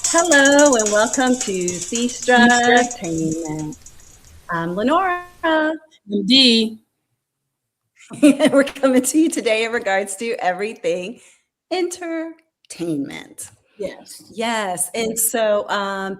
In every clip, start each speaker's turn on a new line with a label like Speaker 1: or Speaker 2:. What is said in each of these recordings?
Speaker 1: Hello and welcome to Sestra
Speaker 2: Sestra
Speaker 1: Tainment. I'm Lenora.
Speaker 2: Indeed.
Speaker 1: We're coming to you today in regards to everything entertainment.
Speaker 2: Yes.
Speaker 1: Yes, and so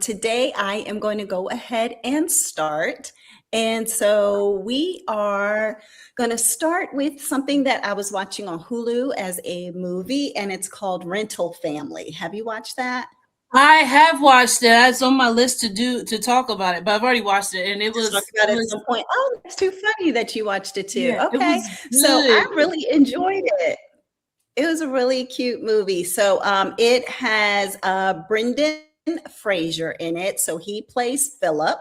Speaker 1: today I am going to go ahead and start. And so we are going to start with something that I was watching on Hulu as a movie, and it's called Rental Family. Have you watched that?
Speaker 2: I have watched it. It's on my list to talk about it, but I've already watched it and it
Speaker 1: To talk
Speaker 2: was
Speaker 1: about
Speaker 2: it
Speaker 1: at
Speaker 2: was
Speaker 1: some point. Oh, that's too funny that you watched it too.
Speaker 2: yeah, it
Speaker 1: Okay.
Speaker 2: was
Speaker 1: So I
Speaker 2: good.
Speaker 1: really enjoyed it. It was a really cute movie. So it has Brendan Fraser in it. So he plays Philip,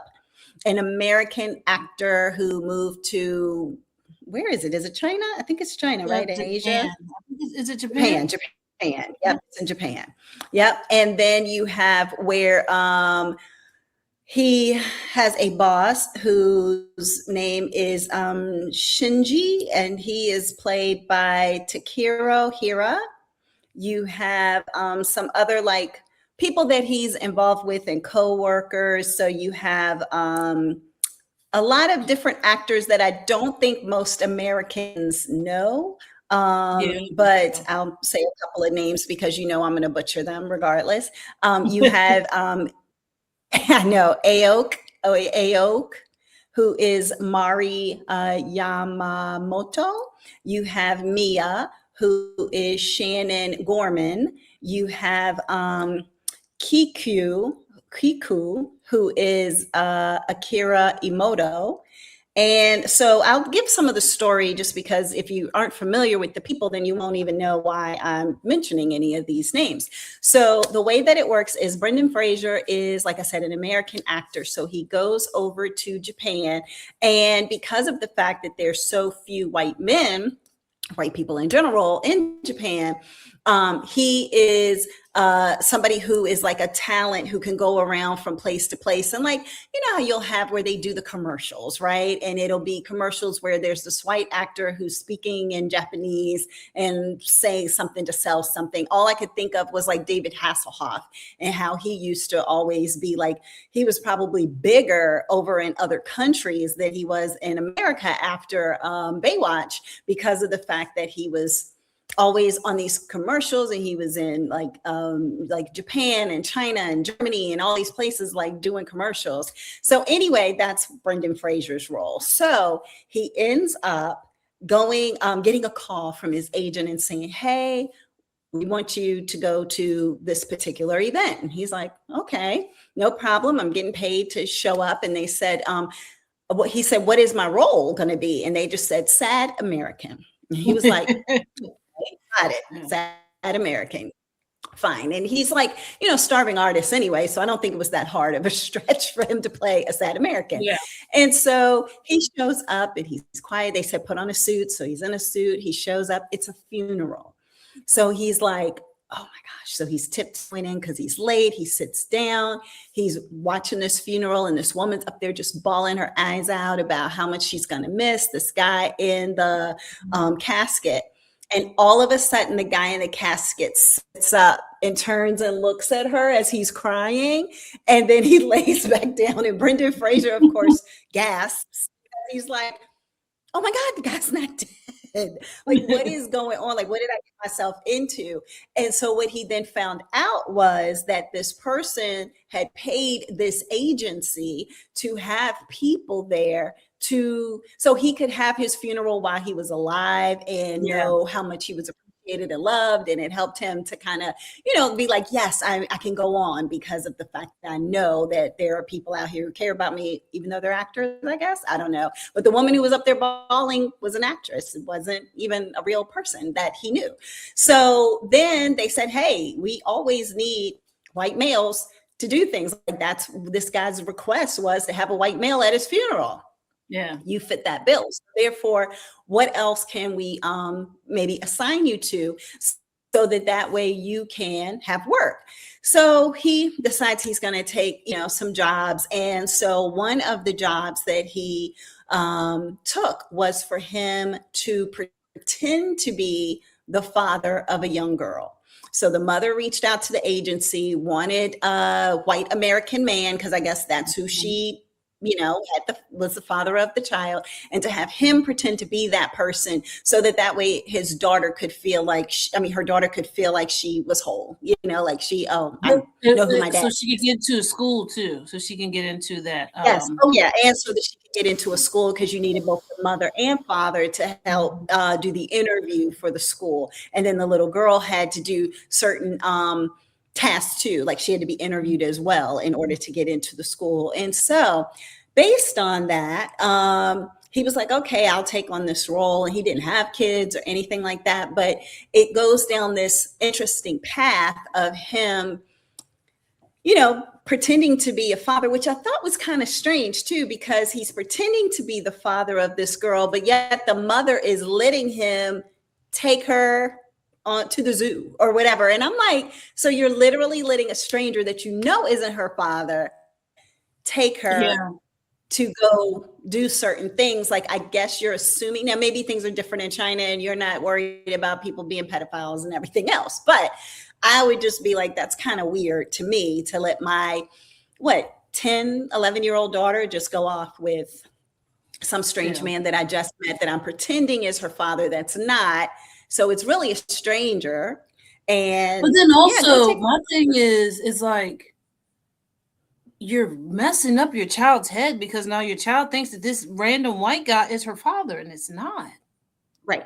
Speaker 1: an American actor who moved to, where is it? Is it China? I think it's China, right?
Speaker 2: Japan.
Speaker 1: Asia?
Speaker 2: I think is it Japan?
Speaker 1: Japan, Japan. Yep, it's in Japan. Yep. And then you have where he has a boss whose name is Shinji, and he is played by Takiro Hira. You have some other like people that he's involved with and co-workers. So you have a lot of different actors that I don't think most Americans know.
Speaker 2: Yeah.
Speaker 1: But I'll say a couple of names because I'm going to butcher them regardless. You have I know Aok, who is Mari Yamamoto. You have Mia, who is Shannon Gorman. You have Kiku, Kiku, who is Akira Imoto. And so I'll give some of the story just because if you aren't familiar with the people, then you won't even know why I'm mentioning any of these names. So the way that it works is Brendan Fraser is, like I said, an American actor. So he goes over to Japan. And because of the fact that there's so few white people in general in Japan, he is somebody who is like a talent who can go around from place to place. And like, how you'll have where they do the commercials, right? And it'll be commercials where there's this white actor who's speaking in Japanese and saying something to sell something. All I could think of was like David Hasselhoff and how he used to always be like, he was probably bigger over in other countries than he was in America after Baywatch because of the fact that he was always on these commercials and he was in like Japan and China and Germany and all these places like doing commercials. So anyway, that's Brendan Fraser's role. So he ends up going getting a call from his agent and saying, hey, we want you to go to this particular event. And he's like, okay, no problem, I'm getting paid to show up. And they said, what he said, what is my role going to be? And they just said sad American. And he was like, got it. Sad American. Fine. And he's like, starving artist anyway. So I don't think it was that hard of a stretch for him to play a sad American.
Speaker 2: Yeah.
Speaker 1: And so he shows up and he's quiet. They said, put on a suit. So he's in a suit. He shows up. It's a funeral. So he's like, oh my gosh. So he's tiptoeing in because he's late. He sits down. He's watching this funeral, and this woman's up there just bawling her eyes out about how much she's going to miss this guy in the casket. And all of a sudden, the guy in the casket sits up and turns and looks at her as he's crying. And then he lays back down. And Brendan Fraser, of course, gasps. He's like, oh my God, the guy's not dead. Like, what is going on? Like, what did I get myself into? And so what he then found out was that this person had paid this agency to have people there so he could have his funeral while he was alive and
Speaker 2: Yeah.
Speaker 1: know how much he was appreciated and loved. And it helped him to kind of, be like, yes, I can go on because of the fact that I know that there are people out here who care about me, even though they're actors, I guess. I don't know. But the woman who was up there bawling was an actress. It wasn't even a real person that he knew. So then they said, hey, we always need white males to do things like that's this guy's request was to have a white male at his funeral.
Speaker 2: Yeah.
Speaker 1: You fit that bill. So therefore, what else can we maybe assign you to so that way you can have work? So he decides he's going to take, some jobs. And so one of the jobs that he took was for him to pretend to be the father of a young girl. So the mother reached out to the agency, wanted a white American man, because I guess that's who she, was the father of the child, and to have him pretend to be that person, so that way his daughter could feel like, her daughter could feel like she was whole, like I know who my dad
Speaker 2: So
Speaker 1: is.
Speaker 2: she could get to a school too, so she can get into that.
Speaker 1: Yes. Oh, yeah. And so that she could get into a school, because you needed both the mother and father to help do the interview for the school. And then the little girl had to do certain tasks too. Like she had to be interviewed as well in order to get into the school. And so based on that, he was like, okay, I'll take on this role. And he didn't have kids or anything like that. But it goes down this interesting path of him, pretending to be a father, which I thought was kind of strange too, because he's pretending to be the father of this girl, but yet the mother is letting him take her on to the zoo or whatever. And I'm like, so you're literally letting a stranger that isn't her father take her to go do certain things. Like, I guess you're assuming, now maybe things are different in China and you're not worried about people being pedophiles and everything else, but I would just be like, that's kind of weird to me to let my 10, 11-year-old daughter just go off with some strange man that I just met, that I'm pretending is her father, that's not. So it's really a stranger. And
Speaker 2: but then also my thing is like, you're messing up your child's head, because now your child thinks that this random white guy is her father, and it's not.
Speaker 1: Right.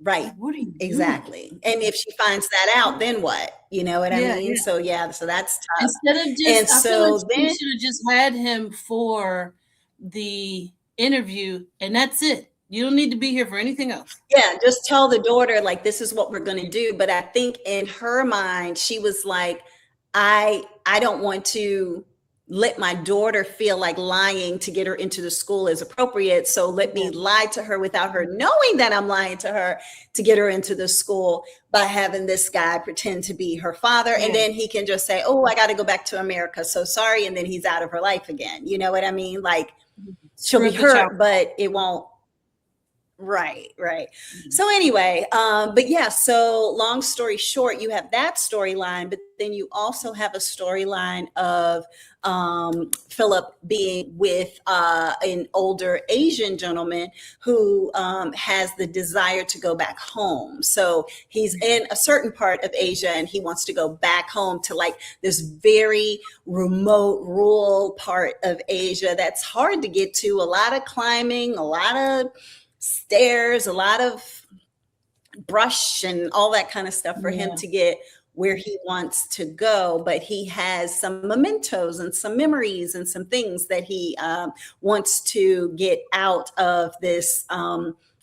Speaker 2: Like, what are you
Speaker 1: exactly doing? And if she finds that out, then what? You know what I mean? Yeah. So that's tough.
Speaker 2: Instead of just, I feel like she should have just had him for the interview, and that's it. You don't need to be here for anything else.
Speaker 1: Yeah, just tell the daughter, like, this is what we're going to do. But I think in her mind, she was like, I don't want to let my daughter feel like lying to get her into the school is appropriate. So let me lie to her without her knowing that I'm lying to her to get her into the school, by having this guy pretend to be her father. And then he can just say, oh, I got to go back to America, so sorry. And then he's out of her life again. You know what I mean? Like, she'll be hurt, but it won't. Right. So anyway, but yeah, so long story short, you have that storyline, but then you also have a storyline of Philip being with an older Asian gentleman who has the desire to go back home. So he's in a certain part of Asia and he wants to go back home to like this very remote, rural part of Asia that's hard to get to, a lot of climbing, a lot of stairs, a lot of brush and all that kind of stuff for him to get where he wants to go. But he has some mementos and some memories and some things that he wants to get out of this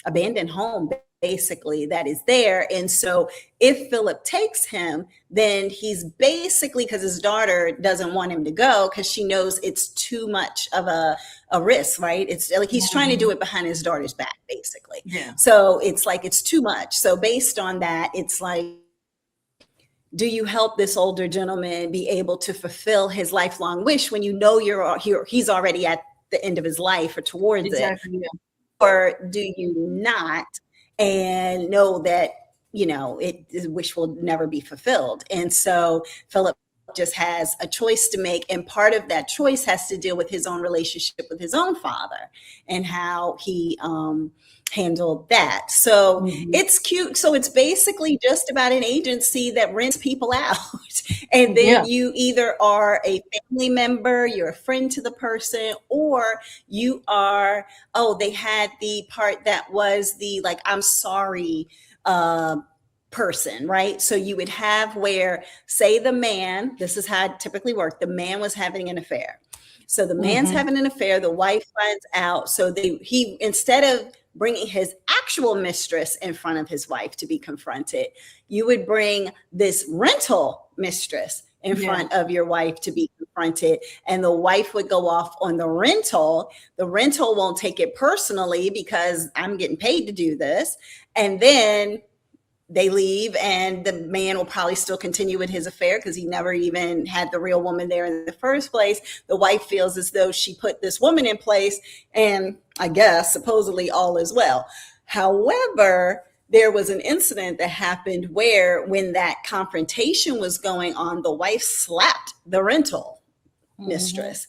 Speaker 1: abandoned home, basically, that is there. And so if Philip takes him, then he's basically, because his daughter doesn't want him to go because she knows it's too much of a risk, right? It's like he's trying to do it behind his daughter's back, basically. So it's like, it's too much. So based on that, it's like, do you help this older gentleman be able to fulfill his lifelong wish when you know he's already at the end of his life or towards it? Or do you not, and know that, his wish will never be fulfilled? And so Philip just has a choice to make. And part of that choice has to deal with his own relationship with his own father and how he handled that. So it's cute. So it's basically just about an agency that rents people out. And then you either are a family member, you're a friend to the person, or you are, they had the part that was the, like, I'm sorry, person, right? So you would have where, say the man, this is how it typically worked, the man was having an affair. So the man's having an affair, the wife finds out. So he, instead of bringing his actual mistress in front of his wife to be confronted, you would bring this rental mistress in front of your wife to be confronted. And the wife would go off on the rental. The rental won't take it personally because I'm getting paid to do this. And then they leave and the man will probably still continue with his affair because he never even had the real woman there in the first place. The wife feels as though she put this woman in place, and I guess supposedly all is well. However, there was an incident that happened where when that confrontation was going on, the wife slapped the rental mistress.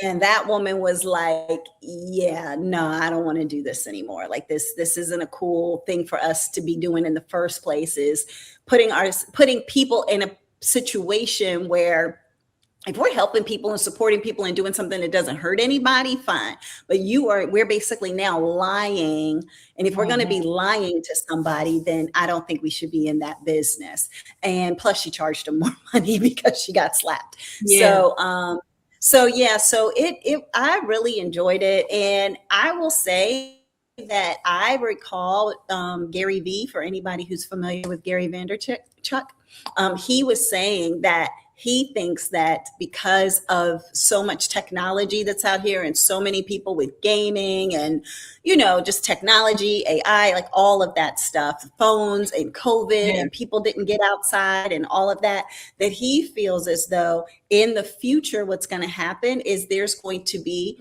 Speaker 1: And that woman was like, yeah, no, I don't want to do this anymore. Like this isn't a cool thing for us to be doing in the first place, is putting people in a situation where if we're helping people and supporting people and doing something that doesn't hurt anybody, fine. But we're basically now lying. And if we're going to be lying to somebody, then I don't think we should be in that business. And plus she charged them more money because she got slapped. Yeah. So I really enjoyed it. And I will say that I recall Gary V, for anybody who's familiar with Gary Vaynerchuk, he was saying that he thinks that because of so much technology that's out here and so many people with gaming and, just technology, AI, like all of that stuff, phones and COVID and people didn't get outside and all of that, that he feels as though in the future, what's going to happen is there's going to be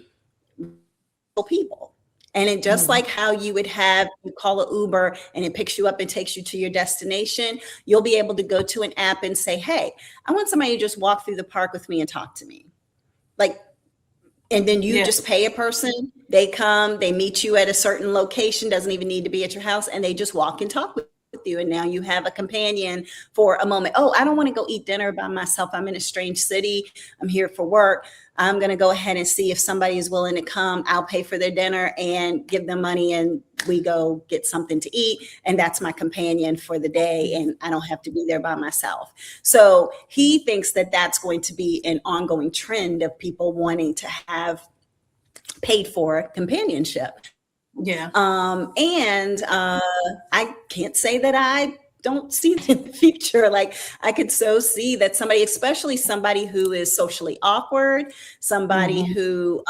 Speaker 1: people. And it just like how you call an Uber and it picks you up and takes you to your destination, you'll be able to go to an app and say, hey, I want somebody to just walk through the park with me and talk to me. And then you just pay a person, they come, they meet you at a certain location, doesn't even need to be at your house, and they just walk and talk with you. And now you have a companion for a moment. Oh, I don't want to go eat dinner by myself. I'm in a strange city. I'm here for work. I'm going to go ahead and see if somebody is willing to come. I'll pay for their dinner and give them money, and we go get something to eat. And that's my companion for the day. And I don't have to be there by myself. So he thinks that that's going to be an ongoing trend of people wanting to have paid for companionship. Yeah. I can't say that I don't see it in the future. Like I could so see that somebody, especially somebody who is socially awkward, somebody who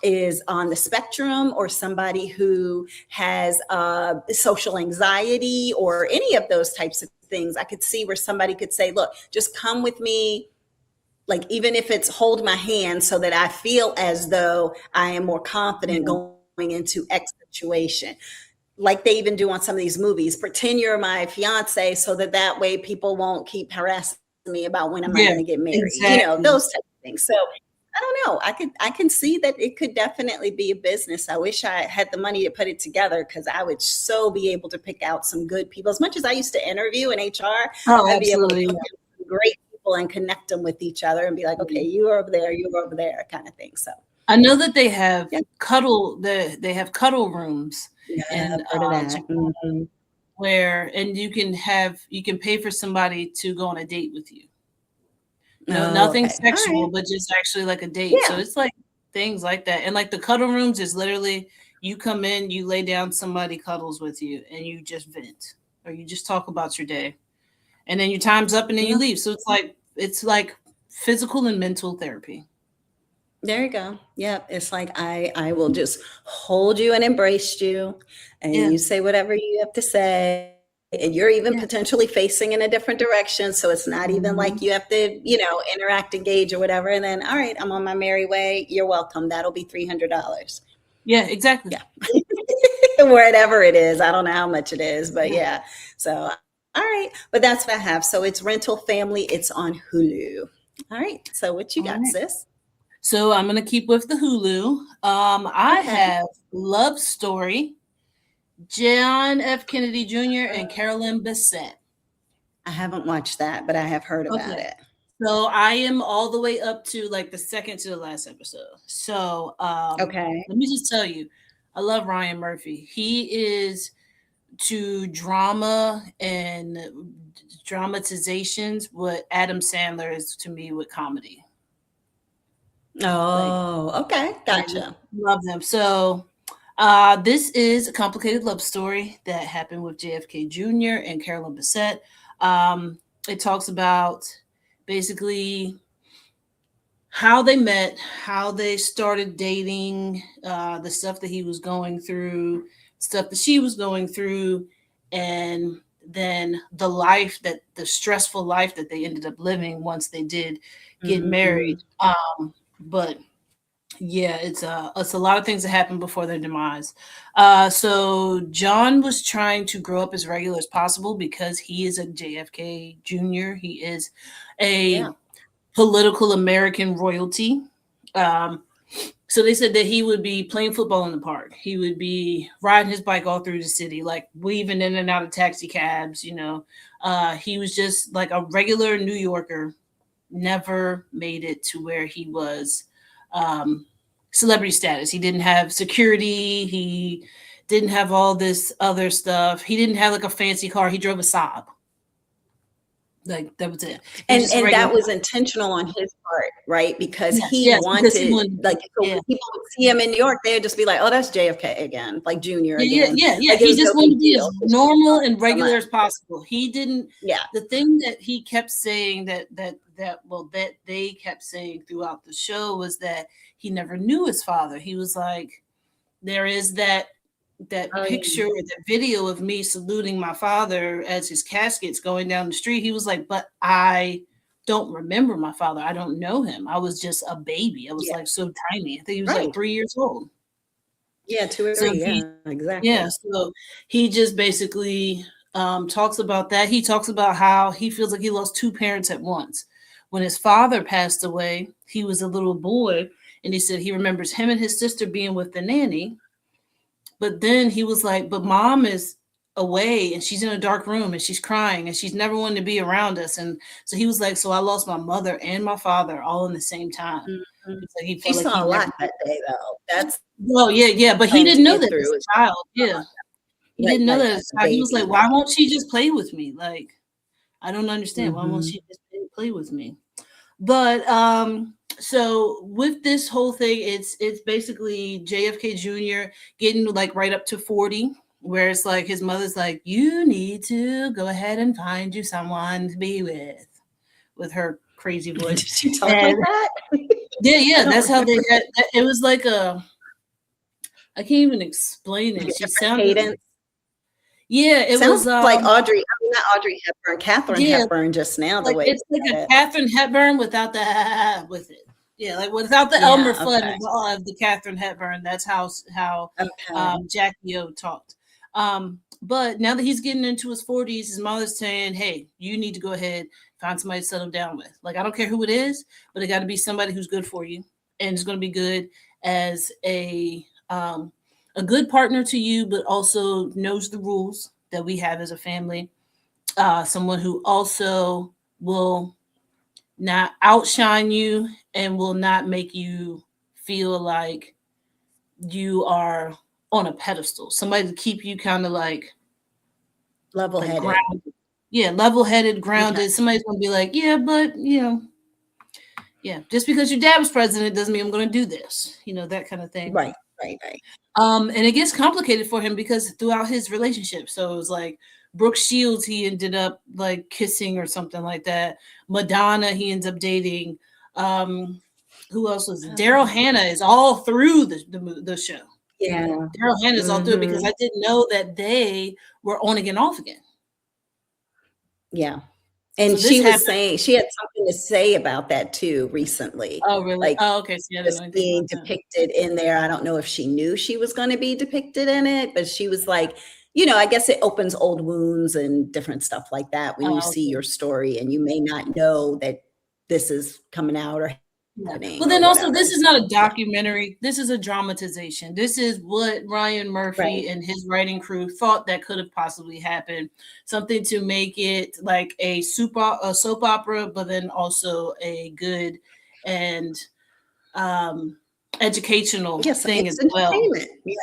Speaker 1: is on the spectrum, or somebody who has social anxiety or any of those types of things. I could see where somebody could say, look, just come with me. Like, even if it's hold my hand so that I feel as though I am more confident going into X situation. Like they even do on some of these movies, pretend you're my fiance so that way people won't keep harassing me about when am I going to get married, exactly. Those type of things. So I don't know. I can see that it could definitely be a business. I wish I had the money to put it together, because I would so be able to pick out some good people. As much as I used to interview in HR, I'd be able to pick out some great people and connect them with each other and be like, okay, you're over there kind of thing. So
Speaker 2: I know that they have they have cuddle rooms, and where you can pay for somebody to go on a date with you. No, nothing sexual, but just actually like a date. Yeah. So it's like things like that. And like the cuddle rooms is literally you come in, you lay down, somebody cuddles with you, and you just vent or you just talk about your day, and then your time's up and then you leave. So it's like physical and mental therapy.
Speaker 1: There you go. Yep. It's like I will just hold you and embrace you, and you say whatever you have to say, and you're even potentially facing in a different direction. So it's not even like you have to, interact, engage or whatever. And then, all right, I'm on my merry way. You're welcome. That'll be $300.
Speaker 2: Yeah, exactly.
Speaker 1: Yeah. Whatever it is. I don't know how much it is, but yeah. So, all right. But that's what I have. So it's Rental Family. It's on Hulu. All right. So what you got, sis?
Speaker 2: So I'm going to keep with the Hulu. I have Love Story, John F. Kennedy Jr. and Carolyn Bessette.
Speaker 1: I haven't watched that, but I have heard about it.
Speaker 2: So I am all the way up to like the second to the last episode. So let me just tell you, I love Ryan Murphy. He is to drama and dramatizations what Adam Sandler is to me with comedy.
Speaker 1: Oh, okay. Gotcha.
Speaker 2: Love them. So this is a complicated love story that happened with JFK Jr. and Carolyn Bessette. It talks about basically how they met, how they started dating, the stuff that he was going through, stuff that she was going through, and then the stressful life that they ended up living once they did get married. But Yeah, it's a lot of things that happened before their demise. So John was trying to grow up as regular as possible because he is a JFK Jr. He is a
Speaker 1: Yeah.
Speaker 2: political American royalty. Um, so they said that he would be playing football in the park. He would be riding his bike all through the city, like weaving in and out of taxi cabs. He was just like a regular New Yorker. Never made it to where he was um, celebrity status. He didn't have security. He didn't have all this other stuff. He didn't have like a fancy car. He drove a Saab. Like that was
Speaker 1: Yeah.
Speaker 2: it. He was
Speaker 1: And
Speaker 2: just a regular.
Speaker 1: that was intentional on his part, right? Because
Speaker 2: Yes,
Speaker 1: he
Speaker 2: yes, because he
Speaker 1: wanted,
Speaker 2: wanted.
Speaker 1: like, so
Speaker 2: Yeah,
Speaker 1: when people would see him in New York, they'd just be like, "Oh, that's JFK again, like Junior
Speaker 2: yeah,
Speaker 1: again."
Speaker 2: yeah, yeah.
Speaker 1: Like, it
Speaker 2: He
Speaker 1: was
Speaker 2: just
Speaker 1: no
Speaker 2: wanted
Speaker 1: big
Speaker 2: to be
Speaker 1: deal
Speaker 2: as
Speaker 1: 'cause she
Speaker 2: normal
Speaker 1: loved him
Speaker 2: and
Speaker 1: so much.
Speaker 2: regular as possible. He didn't.
Speaker 1: Yeah.
Speaker 2: The thing that he kept saying that they kept saying throughout the show was that he never knew his father. He was like, there is that
Speaker 1: Oh,
Speaker 2: picture
Speaker 1: yeah.
Speaker 2: or that video of me saluting my father as his casket's going down the street. He was like, but I don't remember my father. I don't know him. I was just a baby. I was
Speaker 1: Yeah.
Speaker 2: like so tiny. I think he was like
Speaker 1: Right.
Speaker 2: 3 years old.
Speaker 1: Yeah, 2 or
Speaker 2: So
Speaker 1: 3,
Speaker 2: he,
Speaker 1: yeah,
Speaker 2: yeah,
Speaker 1: exactly.
Speaker 2: so he just basically talks about that. He talks about how he feels like he lost two parents at once. When his father passed away, he was a little boy, and he said he remembers him and his sister being with the nanny. But then he was like, but mom is away and she's in a dark room and she's crying and she's never wanted to be around us. And so he was like, so I lost my mother and my father all in the same time.
Speaker 1: Mhm.
Speaker 2: It's like he
Speaker 1: She
Speaker 2: felt like
Speaker 1: saw
Speaker 2: he
Speaker 1: a
Speaker 2: never.
Speaker 1: lot that day, though. That's
Speaker 2: Well, yeah, yeah, but he
Speaker 1: something to
Speaker 2: didn't know
Speaker 1: get
Speaker 2: that as
Speaker 1: through is
Speaker 2: a child. Yeah, he
Speaker 1: right,
Speaker 2: didn't know
Speaker 1: right,
Speaker 2: that
Speaker 1: as
Speaker 2: as
Speaker 1: a
Speaker 2: a child. He was like,
Speaker 1: baby,
Speaker 2: why
Speaker 1: right.
Speaker 2: won't she just play with me? Like, I don't understand. Why won't
Speaker 1: Mhm.
Speaker 2: she just play with me? But so with this whole thing, it's basically JFK Jr. getting like right up to 40, where it's like his mother's like, you need to go ahead and find you someone to be with her crazy
Speaker 1: Did
Speaker 2: voice.
Speaker 1: she talk
Speaker 2: And
Speaker 1: like that?
Speaker 2: yeah,
Speaker 1: I
Speaker 2: yeah,
Speaker 1: don't
Speaker 2: that's how they
Speaker 1: remember.
Speaker 2: had it was like a I can't even explain
Speaker 1: Like
Speaker 2: it.
Speaker 1: a
Speaker 2: She
Speaker 1: different
Speaker 2: sounded
Speaker 1: cadence?
Speaker 2: yeah, it was
Speaker 1: Sounds like Audrey, I mean, not Audrey Hepburn, Katharine
Speaker 2: yeah,
Speaker 1: Hepburn just now, the
Speaker 2: like
Speaker 1: way
Speaker 2: it's
Speaker 1: you
Speaker 2: like
Speaker 1: said
Speaker 2: a
Speaker 1: it.
Speaker 2: Katharine Hepburn without the with it. Yeah, like without the Elmer
Speaker 1: Yeah,
Speaker 2: Fudd
Speaker 1: okay,
Speaker 2: of the Katharine Hepburn. That's how
Speaker 1: okay.
Speaker 2: Jackie O talked. But now that he's getting into his 40s, his mother's saying, "Hey, you need to go ahead find somebody to settle down with. Like I don't care who it is, but it got to be somebody who's good for you and is going to be good as a good partner to you, but also knows the rules that we have as a family. Someone who also will not outshine you and will not make you feel like you are on a pedestal. Somebody to keep you kind of like
Speaker 1: Level-headed.
Speaker 2: grounded. Yeah, level-headed,
Speaker 1: Okay.
Speaker 2: grounded. Somebody's gonna be like, yeah, but yeah, just because your dad was president doesn't mean I'm gonna do this. That kind of thing.
Speaker 1: Right, right, right.
Speaker 2: And it gets complicated for him because throughout his relationship, so it was like Brooke Shields, he ended up like kissing or something like that. Madonna, he ends up dating. Um, who else was it? Daryl
Speaker 1: Oh,
Speaker 2: Hannah is all through the show.
Speaker 1: yeah.
Speaker 2: Daryl Hannah is all through it because
Speaker 1: Mhm.
Speaker 2: I didn't know that they were on again, off again.
Speaker 1: Yeah. And
Speaker 2: So this
Speaker 1: she was
Speaker 2: happened.
Speaker 1: saying she had something to say about that too recently,
Speaker 2: Oh, really?
Speaker 1: like,
Speaker 2: Oh, okay. See, I didn't know
Speaker 1: just
Speaker 2: anything
Speaker 1: being
Speaker 2: about that.
Speaker 1: depicted in there. I don't know if she knew she was gonna be depicted in it, but she was like, I guess it opens old wounds and different stuff like that when you
Speaker 2: Oh,
Speaker 1: see
Speaker 2: okay.
Speaker 1: your story and you may not know that this is coming out or
Speaker 2: Yeah. But
Speaker 1: happening or
Speaker 2: then also, this
Speaker 1: whatever,
Speaker 2: is not a
Speaker 1: so, yeah.
Speaker 2: documentary. This is a dramatization. This is what Ryan
Speaker 1: Right.
Speaker 2: Murphy and his writing crew thought that could have possibly happened. Something to make it like a soap opera, but then also a good and um, educational
Speaker 1: Yes,
Speaker 2: thing
Speaker 1: it's
Speaker 2: as well.
Speaker 1: entertainment. Yeah,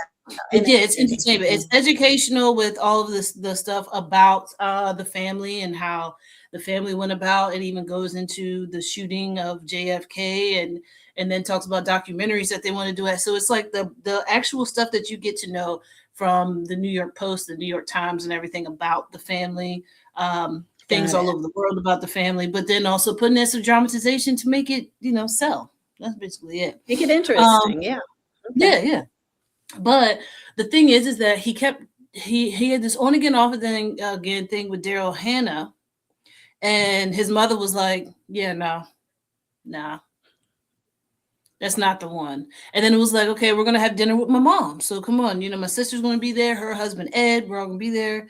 Speaker 2: Yeah, it's
Speaker 1: entertaining.
Speaker 2: entertainment. It's
Speaker 1: Mhm.
Speaker 2: educational with all of this the stuff about the family and how the family went about. It even goes into the shooting of JFK and then talks about documentaries that they want to do. So it's like the actual stuff that you get to know from the New York Post, the New York Times, and everything about the family. Things
Speaker 1: Got
Speaker 2: all
Speaker 1: it.
Speaker 2: over the world about the family, but then also putting in some dramatization to make it sell. That's basically it.
Speaker 1: Make it
Speaker 2: Um,
Speaker 1: interesting, yeah.
Speaker 2: yeah,
Speaker 1: Okay.
Speaker 2: yeah. But the thing is that he had this on again off again thing with Daryl Hannah, and his mother was like, "Yeah, no, nah." That's not the one. And then it was like, okay, we're gonna have dinner with my mom. So come on, you know, my sister's gonna be there, her husband Ed, we're all gonna be there.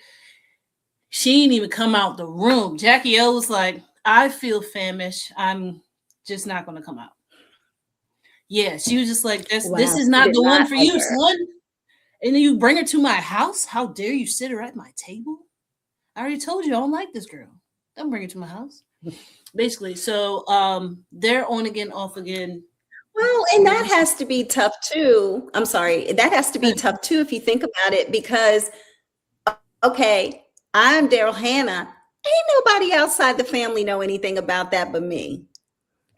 Speaker 2: She didn't even come out the room. Jackie O was like, I feel famished. I'm just not gonna come out. Yeah, she was just like, this
Speaker 1: Wow,
Speaker 2: is
Speaker 1: she
Speaker 2: not
Speaker 1: did
Speaker 2: the one
Speaker 1: not
Speaker 2: for
Speaker 1: like
Speaker 2: you,
Speaker 1: her.
Speaker 2: son. And then you bring her to my house. How dare you sit her at my table? I already told you I don't like this girl. Don't bring her to my house. Basically, so they're on again, off again.
Speaker 1: Well, and that has to be tough too. I'm sorry. That has to be tough too if you think about it, because okay, I'm Daryl Hannah. Ain't nobody outside the family know anything about that but me.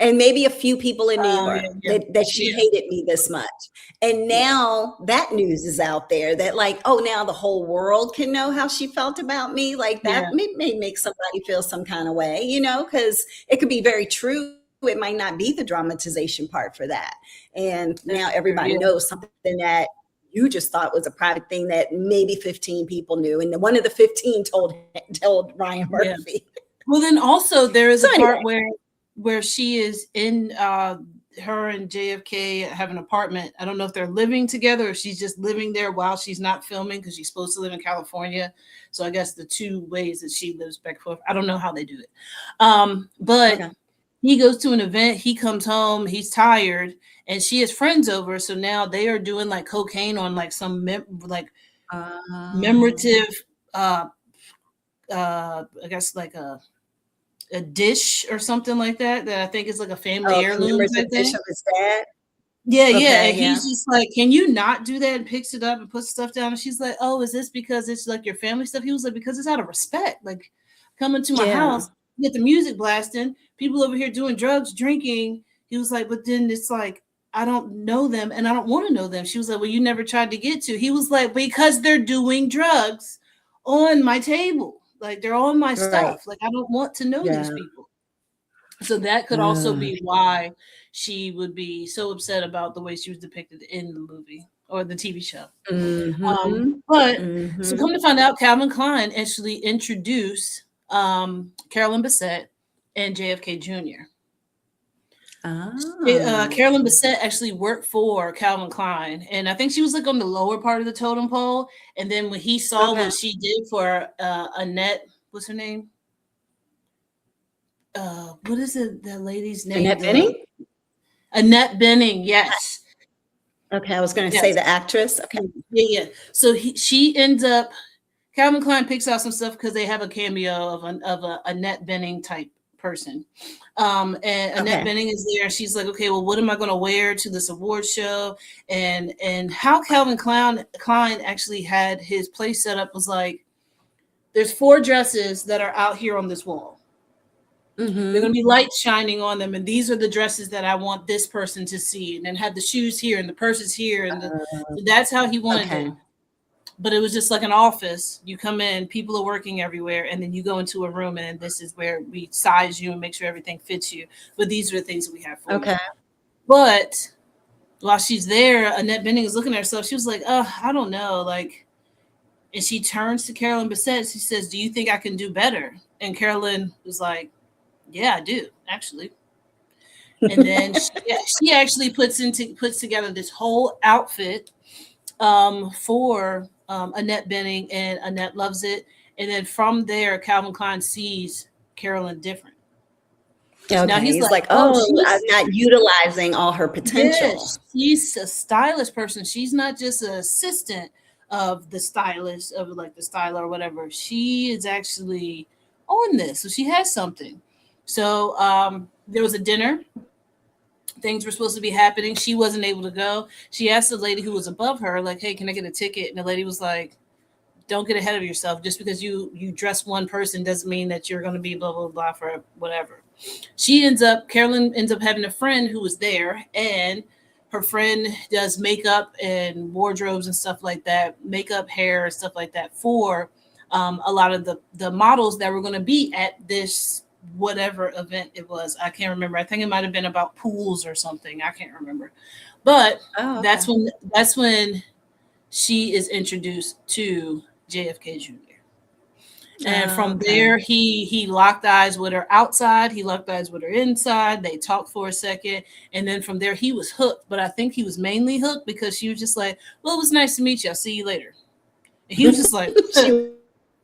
Speaker 1: And maybe a few people in New York
Speaker 2: Yeah.
Speaker 1: that she hated me this much. And now that news is out there that, like, oh, now the whole world can know how she felt about me. Like,
Speaker 2: Yeah.
Speaker 1: that may make somebody feel some kind of way, you know, because it could be very true. It might not be the dramatization part for that. And now everybody knows something that you just thought was a private thing that maybe 15 people knew. And one of the 15 told Ryan Murphy.
Speaker 2: Well, then also there is
Speaker 1: So
Speaker 2: a part
Speaker 1: anyway.
Speaker 2: where she is in her and JFK have an apartment. I don't know if they're living together or she's just living there while she's not filming, because she's supposed to live in California. So I guess the two ways that she lives back and forth. I don't know how they do it. But
Speaker 1: Okay.
Speaker 2: he goes to an event, he comes home, he's tired, and she has friends over. So now they are doing like cocaine on like some memorative I guess like a dish or something like that I think is like a family
Speaker 1: Oh,
Speaker 2: heirloom
Speaker 1: commemorative
Speaker 2: type
Speaker 1: dish
Speaker 2: thing.
Speaker 1: of his dad?
Speaker 2: Yeah.
Speaker 1: Okay,
Speaker 2: And
Speaker 1: yeah.
Speaker 2: he's just like, can you not do that? And picks it up and puts stuff down. And she's like, oh, is this because it's like your family stuff? He was like, because it's out of respect. Like, coming to my
Speaker 1: Yeah.
Speaker 2: house, get the music blasting, people over here doing drugs, drinking. He was like, but then it's like, I don't know them and I don't want to know them. She was like, well, you never tried to get to. He was like, because they're doing drugs on my table. Like, they're on my
Speaker 1: Right.
Speaker 2: stuff. Like, I don't want to know these
Speaker 1: Yeah.
Speaker 2: people. So that could also be why she would be so upset about the way she was depicted in the movie or the TV show.
Speaker 1: Mhm.
Speaker 2: But so
Speaker 1: Mhm.
Speaker 2: come to find out, Calvin Klein actually introduced Carolyn Bessette and JFK Jr.
Speaker 1: Oh.
Speaker 2: Carolyn Bessette actually worked for Calvin Klein, and I think she was like on the lower part of the totem pole. And then when he saw
Speaker 1: Okay.
Speaker 2: what she did for Annette, what's her name? What is it? The lady's name?
Speaker 1: Annette Bening?
Speaker 2: Annette Bening. Yes.
Speaker 1: Okay, I was gonna say
Speaker 2: Yes.
Speaker 1: the actress. Okay.
Speaker 2: Yeah. So she ends up. Calvin Klein picks out some stuff because they have a cameo of a Annette Bening type person. And Annette
Speaker 1: Okay.
Speaker 2: Bening is there. She's like, okay, well, what am I going to wear to this award show? And how Calvin Klein actually had his place set up was like, there's 4 dresses that are out here on this wall. They're going to
Speaker 1: Mhm.
Speaker 2: be lights shining on them, and these are the dresses that I want this person to see. And then have the shoes here and the purses here, and so that's how he wanted
Speaker 1: Okay.
Speaker 2: it. But it was just like an office. You come in, people are working everywhere, and then you go into a room, and this is where we size you and make sure everything fits you. But these are the things we have for you.
Speaker 1: Okay.
Speaker 2: But while she's there, Annette Bening is looking at herself. She was like, I don't know. Like, and she turns to Carolyn Bessette. She says, do you think I can do better? And Carolyn was like, yeah, I do, actually. And then she actually puts together this whole outfit for Annette Bening, and Annette loves it. And then from there, Calvin Klein sees Carolyn different. So now
Speaker 1: Okay.
Speaker 2: he's
Speaker 1: He's
Speaker 2: like,
Speaker 1: like,
Speaker 2: oh,
Speaker 1: "Oh, I'm not utilizing all her potential."
Speaker 2: she's a stylish person. She's not just an assistant of the stylist, of like the styler or whatever. She is actually on this. So she has something. So there was a dinner. Things were supposed to be happening. She wasn't able to go. She asked the lady who was above her, like, hey, can I get a ticket? And the lady was like, don't get ahead of yourself. Just because you dress one person doesn't mean that you're going to be blah, blah, blah for whatever. Carolyn ends up having a friend who was there, and her friend does makeup and wardrobes and stuff like that, makeup, hair, and stuff like that for a lot of the models that were going to be at this whatever event it was. I can't remember. I think it might have been about pools or something. I can't remember. But
Speaker 1: Oh, okay.
Speaker 2: that's when she is introduced to JFK Jr. And from
Speaker 1: Okay.
Speaker 2: there, he locked eyes with her outside. He locked eyes with her inside. They talked for a second, and then from there, he was hooked. But I think he was mainly hooked because she was just like, "Well, it was nice to meet you. I'll see you later." And he was just like,
Speaker 1: She was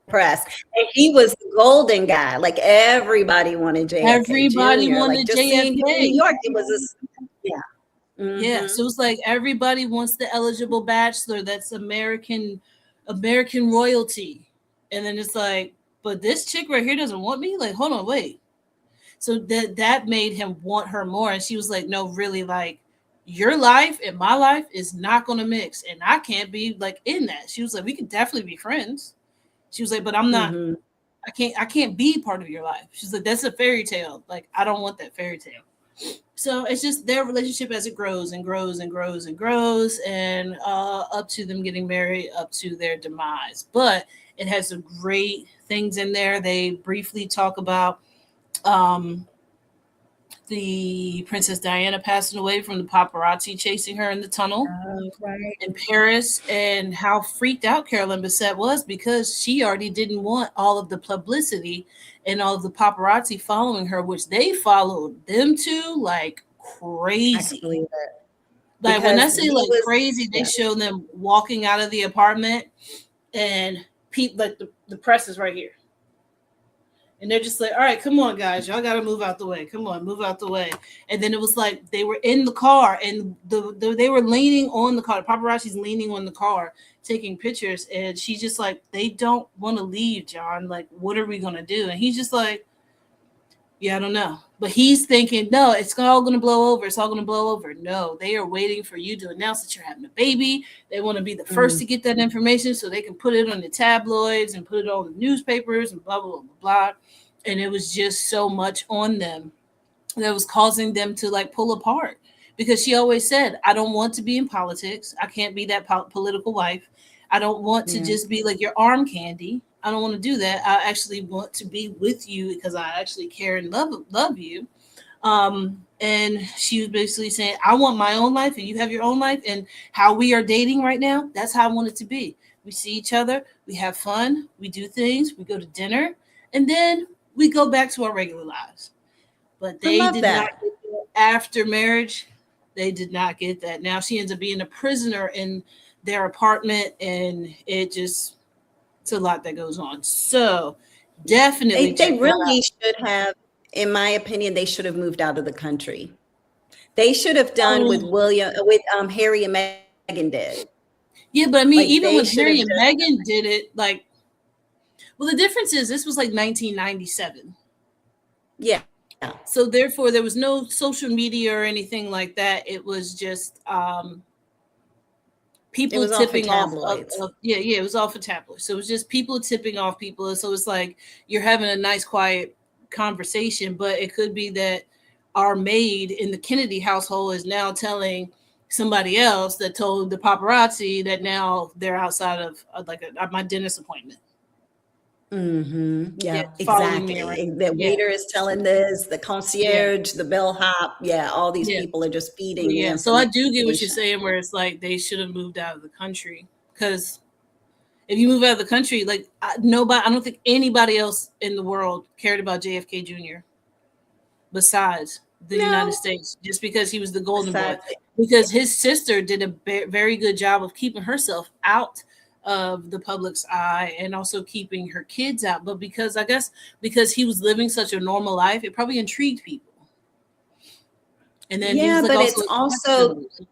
Speaker 1: impressed. And he was the golden guy. Like everybody wanted JFK
Speaker 2: everybody
Speaker 1: Jr. Like
Speaker 2: wanted
Speaker 1: just seeing him in New
Speaker 2: JFK.
Speaker 1: York, it was yeah.
Speaker 2: Yeah,
Speaker 1: Mm-hmm.
Speaker 2: so it's like everybody wants the eligible bachelor that's American royalty. And then it's like, but this chick right here doesn't want me? Like, hold on, wait. So that made him want her more. And she was like, no, really, like your life and my life is not gonna mix. And I can't be like in that. She was like, we could definitely be friends. She was like, but I'm not,
Speaker 1: Mm-hmm.
Speaker 2: I can't be part of your life. She's like, that's a fairy tale. Like, I don't want that fairy tale. So it's just their relationship as it grows and grows and grows and grows, and up to them getting married, up to their demise. But it has some great things in there. They briefly talk about um, the Princess Diana passing away from the paparazzi chasing her in the tunnel
Speaker 1: Oh, right.
Speaker 2: in Paris, and how freaked out Carolyn Bessette was because she already didn't want all of the publicity and all of the paparazzi following her, which they followed them to like
Speaker 1: I can
Speaker 2: crazy.
Speaker 1: believe it.
Speaker 2: Like when I
Speaker 1: Because
Speaker 2: say
Speaker 1: he
Speaker 2: like
Speaker 1: was,
Speaker 2: crazy, they
Speaker 1: yeah.
Speaker 2: show them walking out of the apartment and people like the press is right here. And they're just like, all right, come on, guys, y'all got to move out the way. Come on, move out the way. And then it was like they were in the car, and they were leaning on the car. The paparazzi's leaning on the car, taking pictures. And she's just like, they don't want to leave, John. Like, what are we gonna do? And he's just like, yeah, I don't know. But he's thinking, no, it's all going to blow over. It's all going to blow over. No, they are waiting for you to announce that you're having a baby. They want to be the first
Speaker 1: Mm.
Speaker 2: to get that information so they can put it on the tabloids and put it on the newspapers and blah, blah, blah, blah. And it was just so much on them that was causing them to like pull apart because she always said, I don't want to be in politics. I can't be that political wife. I don't want to
Speaker 1: Yeah.
Speaker 2: just be like your arm candy. I don't want to do that. I actually want to be with you because I actually care and love you. And she was basically saying, I want my own life and you have your own life. And how we are dating right now, that's how I want it to be. We see each other, we have fun, we do things, we go to dinner, and then we go back to our regular lives. But
Speaker 1: I
Speaker 2: they
Speaker 1: love
Speaker 2: did not
Speaker 1: that.
Speaker 2: get that after marriage. They did not get that. Now she ends up being a prisoner in their apartment, and it's a lot that goes on. So definitely
Speaker 1: They
Speaker 2: check that out.
Speaker 1: really should have, in my opinion, they should have moved out of the country. They should have done with
Speaker 2: Um,
Speaker 1: Harry and Meghan did.
Speaker 2: yeah, but I mean,
Speaker 1: Like
Speaker 2: even
Speaker 1: they
Speaker 2: when
Speaker 1: should have
Speaker 2: Harry and
Speaker 1: just
Speaker 2: Meghan did it, like, well, the difference is this was like 1997.
Speaker 1: yeah.
Speaker 2: So therefore, there was no social media or anything like that. It was just
Speaker 1: It
Speaker 2: people
Speaker 1: was all for
Speaker 2: tipping off
Speaker 1: tabloids.
Speaker 2: yeah, it was all for tabloids. So it was just people tipping off people. So it's like you're having a nice quiet conversation, but it could be that our maid in the Kennedy household is now telling somebody else that told the paparazzi that now they're outside of my dentist appointment.
Speaker 1: Mhm.
Speaker 2: Yeah,
Speaker 1: Yep,
Speaker 2: following me around.
Speaker 1: exactly. The
Speaker 2: Yeah,
Speaker 1: waiter is telling this, the
Speaker 2: yeah,
Speaker 1: concierge, the bellhop, yeah, all these
Speaker 2: yeah.
Speaker 1: people are just feeding the
Speaker 2: Yeah, so I do get what you're
Speaker 1: information.
Speaker 2: saying, where it's like they should have moved out of the country. Because if you move out of the country, like nobody, I don't think anybody else in the world cared about JFK Jr. besides the United
Speaker 1: No,
Speaker 2: States, just because he was the golden boy.
Speaker 1: besides
Speaker 2: Because his sister did a very good job of keeping herself out of the public's eye and also keeping her kids out. But because I guess because he was living such a normal life, it probably intrigued people. And then he was
Speaker 1: yeah,
Speaker 2: like
Speaker 1: but
Speaker 2: also
Speaker 1: it's
Speaker 2: a
Speaker 1: also
Speaker 2: captain.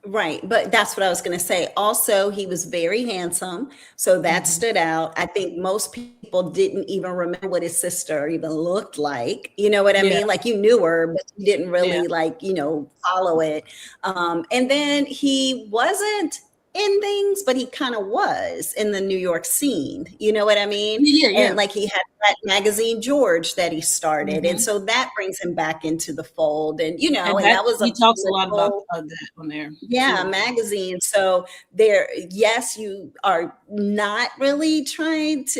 Speaker 1: right, but that's what I was gonna say. Also, he was very handsome, so that
Speaker 2: Mhm.
Speaker 1: stood out. I think most people didn't even remember what his sister even looked like. You know what I
Speaker 2: Yeah,
Speaker 1: mean? Like you knew her, but you didn't
Speaker 2: yeah.
Speaker 1: really like, follow it. And then he wasn't in things, but he kind of was in the New York scene. You know what I mean?
Speaker 2: Yeah,
Speaker 1: And
Speaker 2: yeah.
Speaker 1: like he had that magazine George that he started. And
Speaker 2: Hmm.
Speaker 1: so that brings him back into the fold. And
Speaker 2: And
Speaker 1: and
Speaker 2: that
Speaker 1: that was
Speaker 2: he
Speaker 1: a
Speaker 2: talks a lot about
Speaker 1: political,
Speaker 2: that on there
Speaker 1: yeah,
Speaker 2: too.
Speaker 1: magazine. So there, yes, you are not really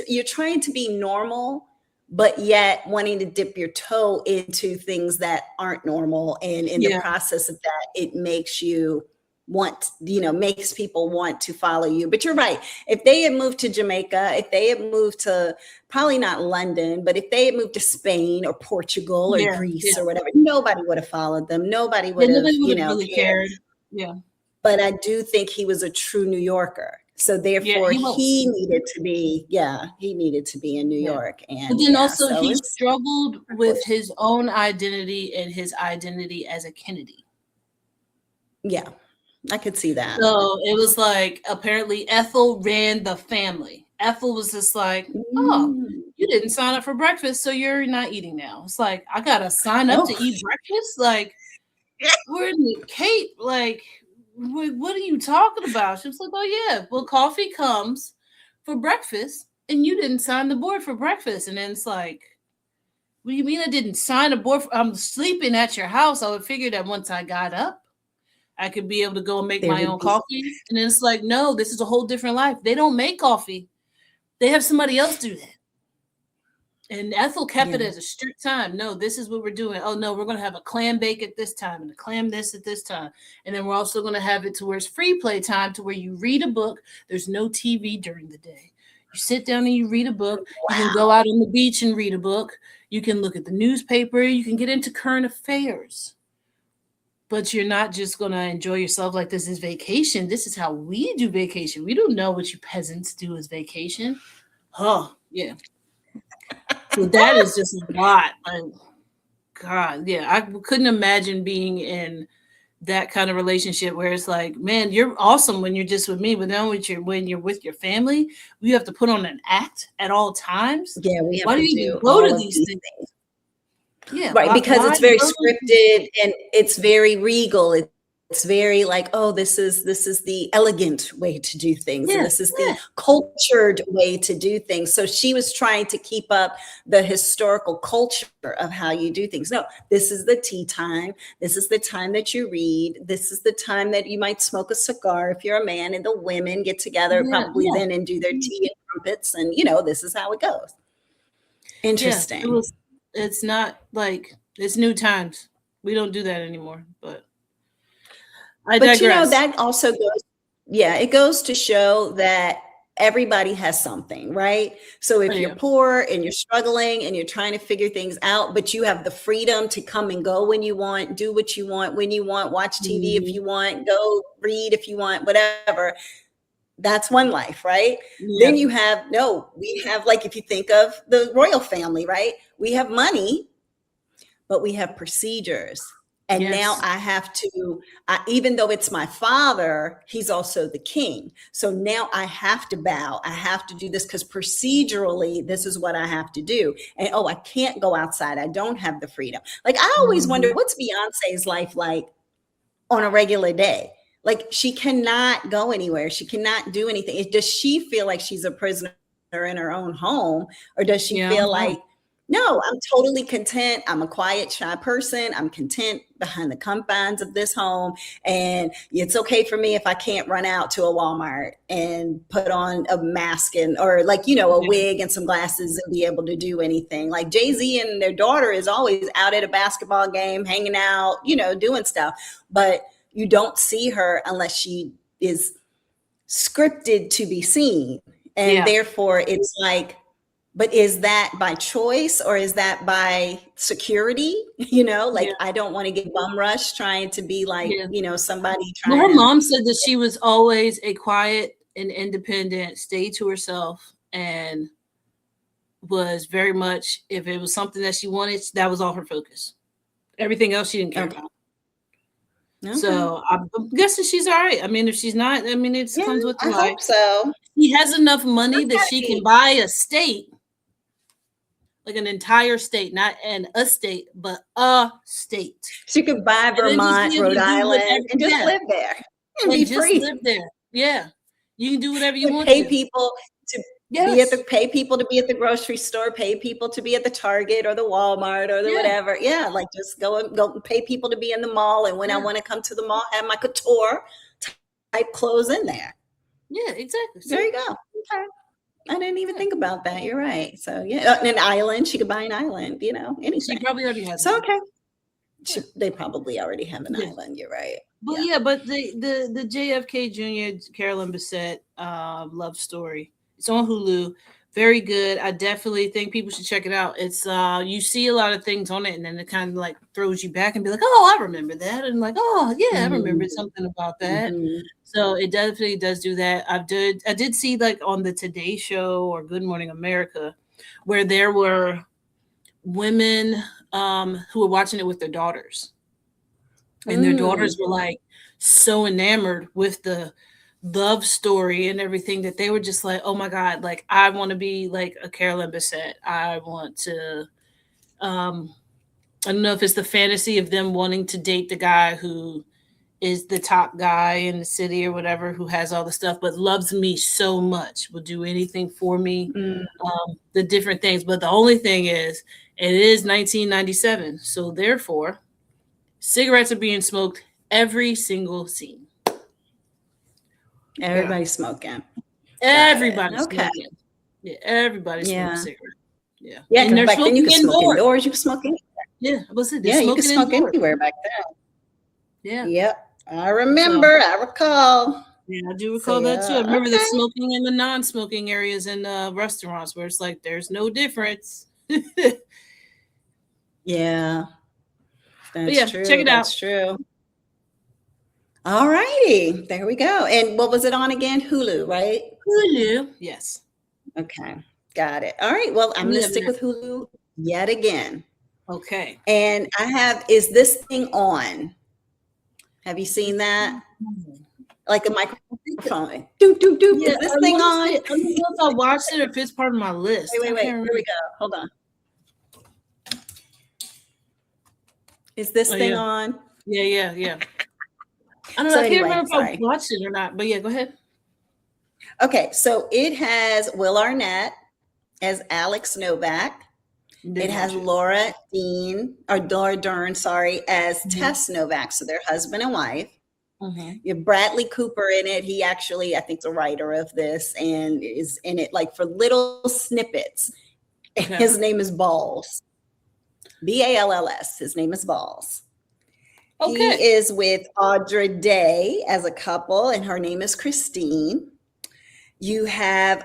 Speaker 1: you're trying to be normal, but yet wanting to dip your toe into things that aren't normal. And in the
Speaker 2: Yeah,
Speaker 1: process of that, it makes you makes people want to follow you. But you're right. If they had moved to Jamaica, if they had moved to probably not London, but if they had moved to Spain or Portugal or
Speaker 2: Yeah,
Speaker 1: Greece
Speaker 2: yeah.
Speaker 1: or whatever, nobody would have followed them. Nobody
Speaker 2: Yeah,
Speaker 1: would have,
Speaker 2: nobody would have really
Speaker 1: cared.
Speaker 2: cared. Yeah.
Speaker 1: But I do think he was a true New Yorker. So
Speaker 2: Yeah,
Speaker 1: therefore
Speaker 2: he was.
Speaker 1: he needed to be in New
Speaker 2: Yeah.
Speaker 1: York.
Speaker 2: But
Speaker 1: And
Speaker 2: then
Speaker 1: yeah,
Speaker 2: also
Speaker 1: so
Speaker 2: he
Speaker 1: it's
Speaker 2: struggled with
Speaker 1: unfortunate.
Speaker 2: his own identity and his identity as a Kennedy.
Speaker 1: Yeah, I could see that.
Speaker 2: So it was like apparently Ethel ran the family. Ethel was just like, oh,
Speaker 1: Mm.
Speaker 2: you didn't sign up for breakfast, so you're not eating now. It's like, I gotta sign up to
Speaker 1: Oh,
Speaker 2: eat breakfast? Like, we're in the Cape. Like, what are you talking about? She was like, oh, yeah, well, coffee comes for breakfast, and you didn't sign the board for breakfast. And then it's like, what do you mean I didn't sign a board? I'm sleeping at your house. I would figure that once I got up, I could be able to go and make
Speaker 1: there
Speaker 2: my
Speaker 1: would
Speaker 2: own
Speaker 1: be.
Speaker 2: coffee. And then it's like, no, this is a whole different life. They don't make coffee. They have somebody else do that. And Ethel kept it
Speaker 1: Yeah.
Speaker 2: as a strict time. No, this is what we're doing. Oh, no, we're going to have a clam bake at this time and a clam this at this time. And then we're also going to have it to where it's free play time to where you read a book. There's no TV during the day. You sit down and you read a book. You can go out on the beach and read a book. You can look at the newspaper. You can get into current affairs. But you're not just going to enjoy yourself like this is vacation. This is how we do vacation. We don't know what you peasants do as vacation. Oh, yeah. So that is just a lot. Like, God, yeah. I couldn't imagine being in that kind of relationship where it's like, man, you're awesome when you're just with me, but then when you're with your family, you have to put on an act at all times.
Speaker 1: Yeah, we have
Speaker 2: Why do
Speaker 1: to
Speaker 2: you even
Speaker 1: do
Speaker 2: go
Speaker 1: all
Speaker 2: to
Speaker 1: of
Speaker 2: these
Speaker 1: these
Speaker 2: things?
Speaker 1: things.
Speaker 2: Yeah,
Speaker 1: Right, because
Speaker 2: why
Speaker 1: it's very
Speaker 2: go to these
Speaker 1: scripted and it's very regal. It's very like, oh, this is the elegant way to do things, and
Speaker 2: Yeah,
Speaker 1: this is the
Speaker 2: yeah,
Speaker 1: cultured way to do things. So she was trying to keep up the historical culture of how you do things. No, this is the tea time. This is the time that you read. This is the time that you might smoke a cigar if you're a man, and the women get together
Speaker 2: yeah,
Speaker 1: probably
Speaker 2: yeah.
Speaker 1: then and do their tea and crumpets, and this is how it goes.
Speaker 2: Yeah, it
Speaker 1: Interesting.
Speaker 2: was. It's not like it's new times. We don't do that anymore. But I
Speaker 1: But
Speaker 2: digress.
Speaker 1: that also goes, yeah, it goes to show that everybody has something, right? So
Speaker 2: Oh,
Speaker 1: if you're
Speaker 2: yeah,
Speaker 1: poor and you're struggling and you're trying to figure things out, but you have the freedom to come and go when you want, do what you want, when you want, watch TV if
Speaker 2: mhm,
Speaker 1: you want, go read if you want, whatever. That's one life, right?
Speaker 2: yeah,
Speaker 1: Then we have, like, if you think of the royal family, right? We have money, but we have procedures. And now
Speaker 2: yes,
Speaker 1: I have to, even though it's my father, he's also the king. So now I have to bow. I have to do this because procedurally, this is what I have to do. And oh, I can't go outside. I don't have the freedom. Like, I always wonder,
Speaker 2: mhm,
Speaker 1: what's Beyonce's life like on a regular day? Like, she cannot go anywhere. She cannot do anything. Does she feel like she's a prisoner in her own home? Or does she
Speaker 2: yeah,
Speaker 1: feel
Speaker 2: no,
Speaker 1: like, no, I'm totally content. I'm a quiet, shy person. I'm content behind the confines of this home. And it's okay for me if I can't run out to a Walmart and put on a mask or like, a
Speaker 2: yeah,
Speaker 1: wig and some glasses and be able to do anything. Like Jay-Z and their daughter is always out at a basketball game, hanging out, doing stuff. But you don't see her unless she is scripted to be seen. And
Speaker 2: yeah,
Speaker 1: therefore it's like, but is that by choice or is that by security? Like,
Speaker 2: yeah,
Speaker 1: I don't want to get bum rushed trying to be like,
Speaker 2: yeah.
Speaker 1: somebody
Speaker 2: Well,
Speaker 1: trying
Speaker 2: her
Speaker 1: to.
Speaker 2: mom said that she was always a quiet and independent, stayed to herself, and was very much, if it was something that she wanted, that was all her focus. Everything else she didn't care
Speaker 1: Okay.
Speaker 2: about.
Speaker 1: Okay.
Speaker 2: So I'm guessing she's all right. I mean, if she's not, I mean, it
Speaker 1: Yeah,
Speaker 2: comes with the
Speaker 1: I
Speaker 2: life.
Speaker 1: hope so.
Speaker 2: She has enough money
Speaker 1: There's
Speaker 2: that
Speaker 1: gotta
Speaker 2: she can
Speaker 1: be.
Speaker 2: buy a state, like an entire state, not an estate, but a state.
Speaker 1: She could buy
Speaker 2: And then just
Speaker 1: Vermont,
Speaker 2: be able
Speaker 1: Rhode
Speaker 2: to do
Speaker 1: Island,
Speaker 2: whatever.
Speaker 1: and just
Speaker 2: Yeah.
Speaker 1: live there and
Speaker 2: And
Speaker 1: be
Speaker 2: just
Speaker 1: free.
Speaker 2: live there. Yeah. You can do whatever you
Speaker 1: Like,
Speaker 2: want to. Yes.
Speaker 1: pay people to be at the grocery store, pay people to be at the Target or the Walmart or the
Speaker 2: Yeah.
Speaker 1: whatever. Yeah, like, just go pay people to be in the mall, and when I
Speaker 2: Yeah.
Speaker 1: want to come to the mall, have my couture type clothes in there.
Speaker 2: Yeah, exactly.
Speaker 1: There
Speaker 2: See?
Speaker 1: you go. Okay. I didn't even
Speaker 2: Yeah.
Speaker 1: think about that. You're right. So yeah, an island. She could buy an island.
Speaker 2: She
Speaker 1: Anything.
Speaker 2: probably already has
Speaker 1: So
Speaker 2: one.
Speaker 1: okay,
Speaker 2: Yeah.
Speaker 1: they probably already have an
Speaker 2: Yeah.
Speaker 1: island. You're right.
Speaker 2: But yeah, but the JFK Jr. Carolyn Bessette love story. It's on Hulu. Very good. I definitely think people should check it out. It's you see a lot of things on it, and then it kind of like throws you back and be like, oh, I remember that, and like, oh yeah, I remembered
Speaker 1: Mhm.
Speaker 2: something about that.
Speaker 1: Mhm.
Speaker 2: So it definitely does do that. I did see like on the Today Show or Good Morning America, where there were women who were watching it with their daughters, and their daughters
Speaker 1: Mm.
Speaker 2: were like so enamored with the love story and everything that they were just like, oh my god, like I want to be like a Carolyn Bessette. I want to. um I don't know if it's the fantasy of them wanting to date the guy who is the top guy in the city or whatever, who has all the stuff but loves me so much, will do anything for me,
Speaker 1: Mm.
Speaker 2: the different things. But the only thing is, it is 1997, so therefore cigarettes are being smoked every single scene. Yeah.
Speaker 1: Everybody's smoking. Got it.
Speaker 2: Everybody's
Speaker 1: Okay.
Speaker 2: smoking. Yeah, everybody smokes
Speaker 1: Yeah.
Speaker 2: cigarettes. Yeah.
Speaker 1: Yeah,
Speaker 2: And
Speaker 1: because
Speaker 2: they're
Speaker 1: back then you
Speaker 2: smoking
Speaker 1: could smoke
Speaker 2: indoors.
Speaker 1: indoors. You could smoke anywhere.
Speaker 2: Yeah, I was saying they're
Speaker 1: Yeah, you could
Speaker 2: smoking
Speaker 1: smoke
Speaker 2: indoors.
Speaker 1: anywhere back then.
Speaker 2: Yeah.
Speaker 1: Yep. I
Speaker 2: So
Speaker 1: remember. I recall.
Speaker 2: yeah, I do
Speaker 1: So
Speaker 2: recall that too. I
Speaker 1: yeah.
Speaker 2: remember the
Speaker 1: Okay.
Speaker 2: smoking and the non-smoking areas in restaurants where it's like there's no difference.
Speaker 1: Yeah.
Speaker 2: But
Speaker 1: That's
Speaker 2: yeah, check
Speaker 1: true.
Speaker 2: it out.
Speaker 1: That's true. All righty. There we go. And what was it on again? Hulu, right?
Speaker 2: Hulu. Yes.
Speaker 1: Okay. Got it. All right. Well, I'm
Speaker 2: We
Speaker 1: going to
Speaker 2: have
Speaker 1: stick
Speaker 2: that.
Speaker 1: with Hulu yet again.
Speaker 2: Okay.
Speaker 1: And I have Is This Thing On? Have you seen that? Like a microphone. Doop, doop, doop.
Speaker 2: Yeah,
Speaker 1: Is this
Speaker 2: I
Speaker 1: thing
Speaker 2: want to
Speaker 1: on?
Speaker 2: say, I don't know if I watched it or if it's part of my list.
Speaker 1: Wait,
Speaker 2: I
Speaker 1: wait.
Speaker 2: can't
Speaker 1: Here
Speaker 2: remember.
Speaker 1: we go. Hold on. Is this
Speaker 2: Oh
Speaker 1: thing
Speaker 2: yeah,
Speaker 1: on?
Speaker 2: yeah. I don't know.
Speaker 1: So
Speaker 2: I can't
Speaker 1: anyway,
Speaker 2: remember if I
Speaker 1: sorry.
Speaker 2: watched it or not. But yeah, go ahead.
Speaker 1: Okay, so it has Will Arnett as Alex Novak. It
Speaker 2: Didn't
Speaker 1: has
Speaker 2: watch it.
Speaker 1: Laura Dern, sorry, as
Speaker 2: Mhm.
Speaker 1: Tess Novak. So they're husband and wife.
Speaker 2: Mhm.
Speaker 1: You have Bradley Cooper in it. He actually, I think, the writer of this and is in it like for little snippets.
Speaker 2: Okay.
Speaker 1: His name is Balls. Balls. His name is Balls. He
Speaker 2: Okay.
Speaker 1: is with Audra Day as a couple, and her name is Christine. You have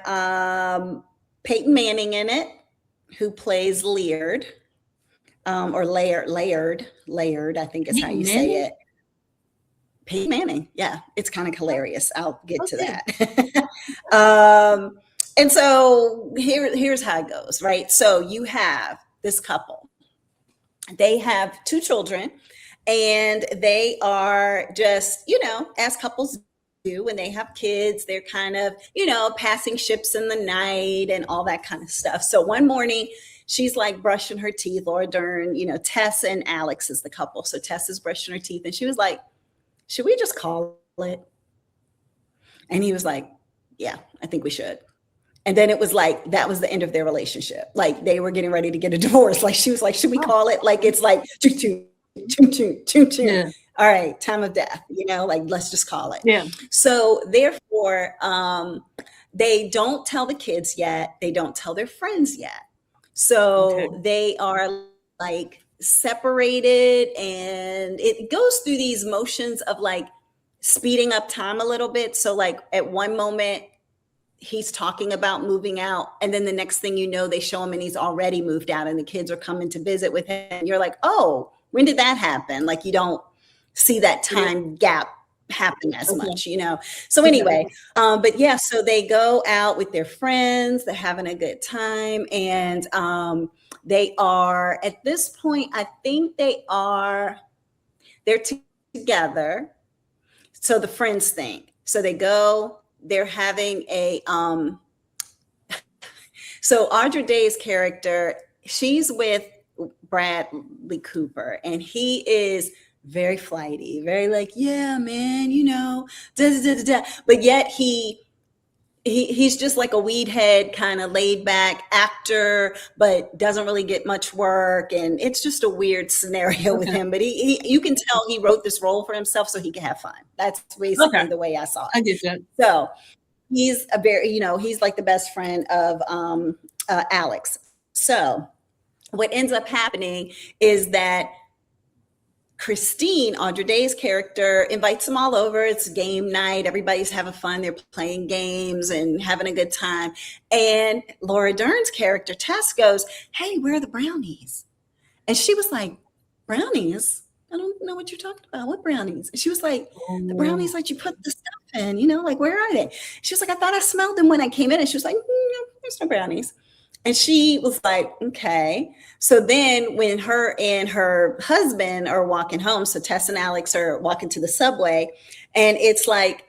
Speaker 1: Peyton Manning in it, who plays Laird, or Laird, I think is how
Speaker 2: Peyton
Speaker 1: you say
Speaker 2: Manning?
Speaker 1: it. Peyton Manning, yeah, it's kind of hilarious. I'll get to
Speaker 2: Okay.
Speaker 1: that. And so here's how it goes, right? So you have this couple. They have two children, and they are just, as couples do when they have kids, they're kind of, passing ships in the night and all that kind of stuff. So one morning, she's like brushing her teeth. Laura Dern, Tess and Alex is the couple. So Tess is brushing her teeth, and she was like, should we just call it? And he was like, yeah, I think we should. And then it was like, that was the end of their relationship. Like they were getting ready to get a divorce. Like she was like, should we call it? Like, it's like, choo, choo, choo, choo, choo, choo.
Speaker 2: Yeah.
Speaker 1: All right, time of death, like, let's just call it.
Speaker 2: Yeah.
Speaker 1: So therefore, they don't tell the kids yet. They don't tell their friends yet. So
Speaker 2: Okay.
Speaker 1: they are like separated, and it goes through these motions of like speeding up time a little bit. So like at one moment, he's talking about moving out, and then the next thing you know, they show him and he's already moved out, and the kids are coming to visit with him. And you're like, oh, when did that happen? Like you don't see that time gap happen as much, So anyway, but yeah, so they go out with their friends, they're having a good time, and they are at this point, I think they're together. So the friends thing. So they go, they're having so Audra Day's character, she's with Bradley Cooper, and he is very flighty, very like, yeah, man, da, da, da, da. But yet he's just like a weed head, kind of laid back actor, but doesn't really get much work. And it's just a weird scenario with him. But you can tell he wrote this role for himself so he can have fun. That's basically the way I saw it.
Speaker 2: I get that.
Speaker 1: So he's a very, he's like the best friend of Alex. So what ends up happening is that Christine, Audra Day's character, invites them all over. It's game night. Everybody's having fun. They're playing games and having a good time. And Laura Dern's character, Tess, goes, "Hey, where are the brownies?" And she was like, "Brownies? I don't know what you're talking about. What brownies?" And she was like, "The brownies that you put the stuff in, like, where are they?" She was like, "I thought I smelled them when I came in." And she was like, "No, there's no brownies." And she was like, "Okay." So then when her and her husband are walking home, so Tess and Alex are walking to the subway, and it's like,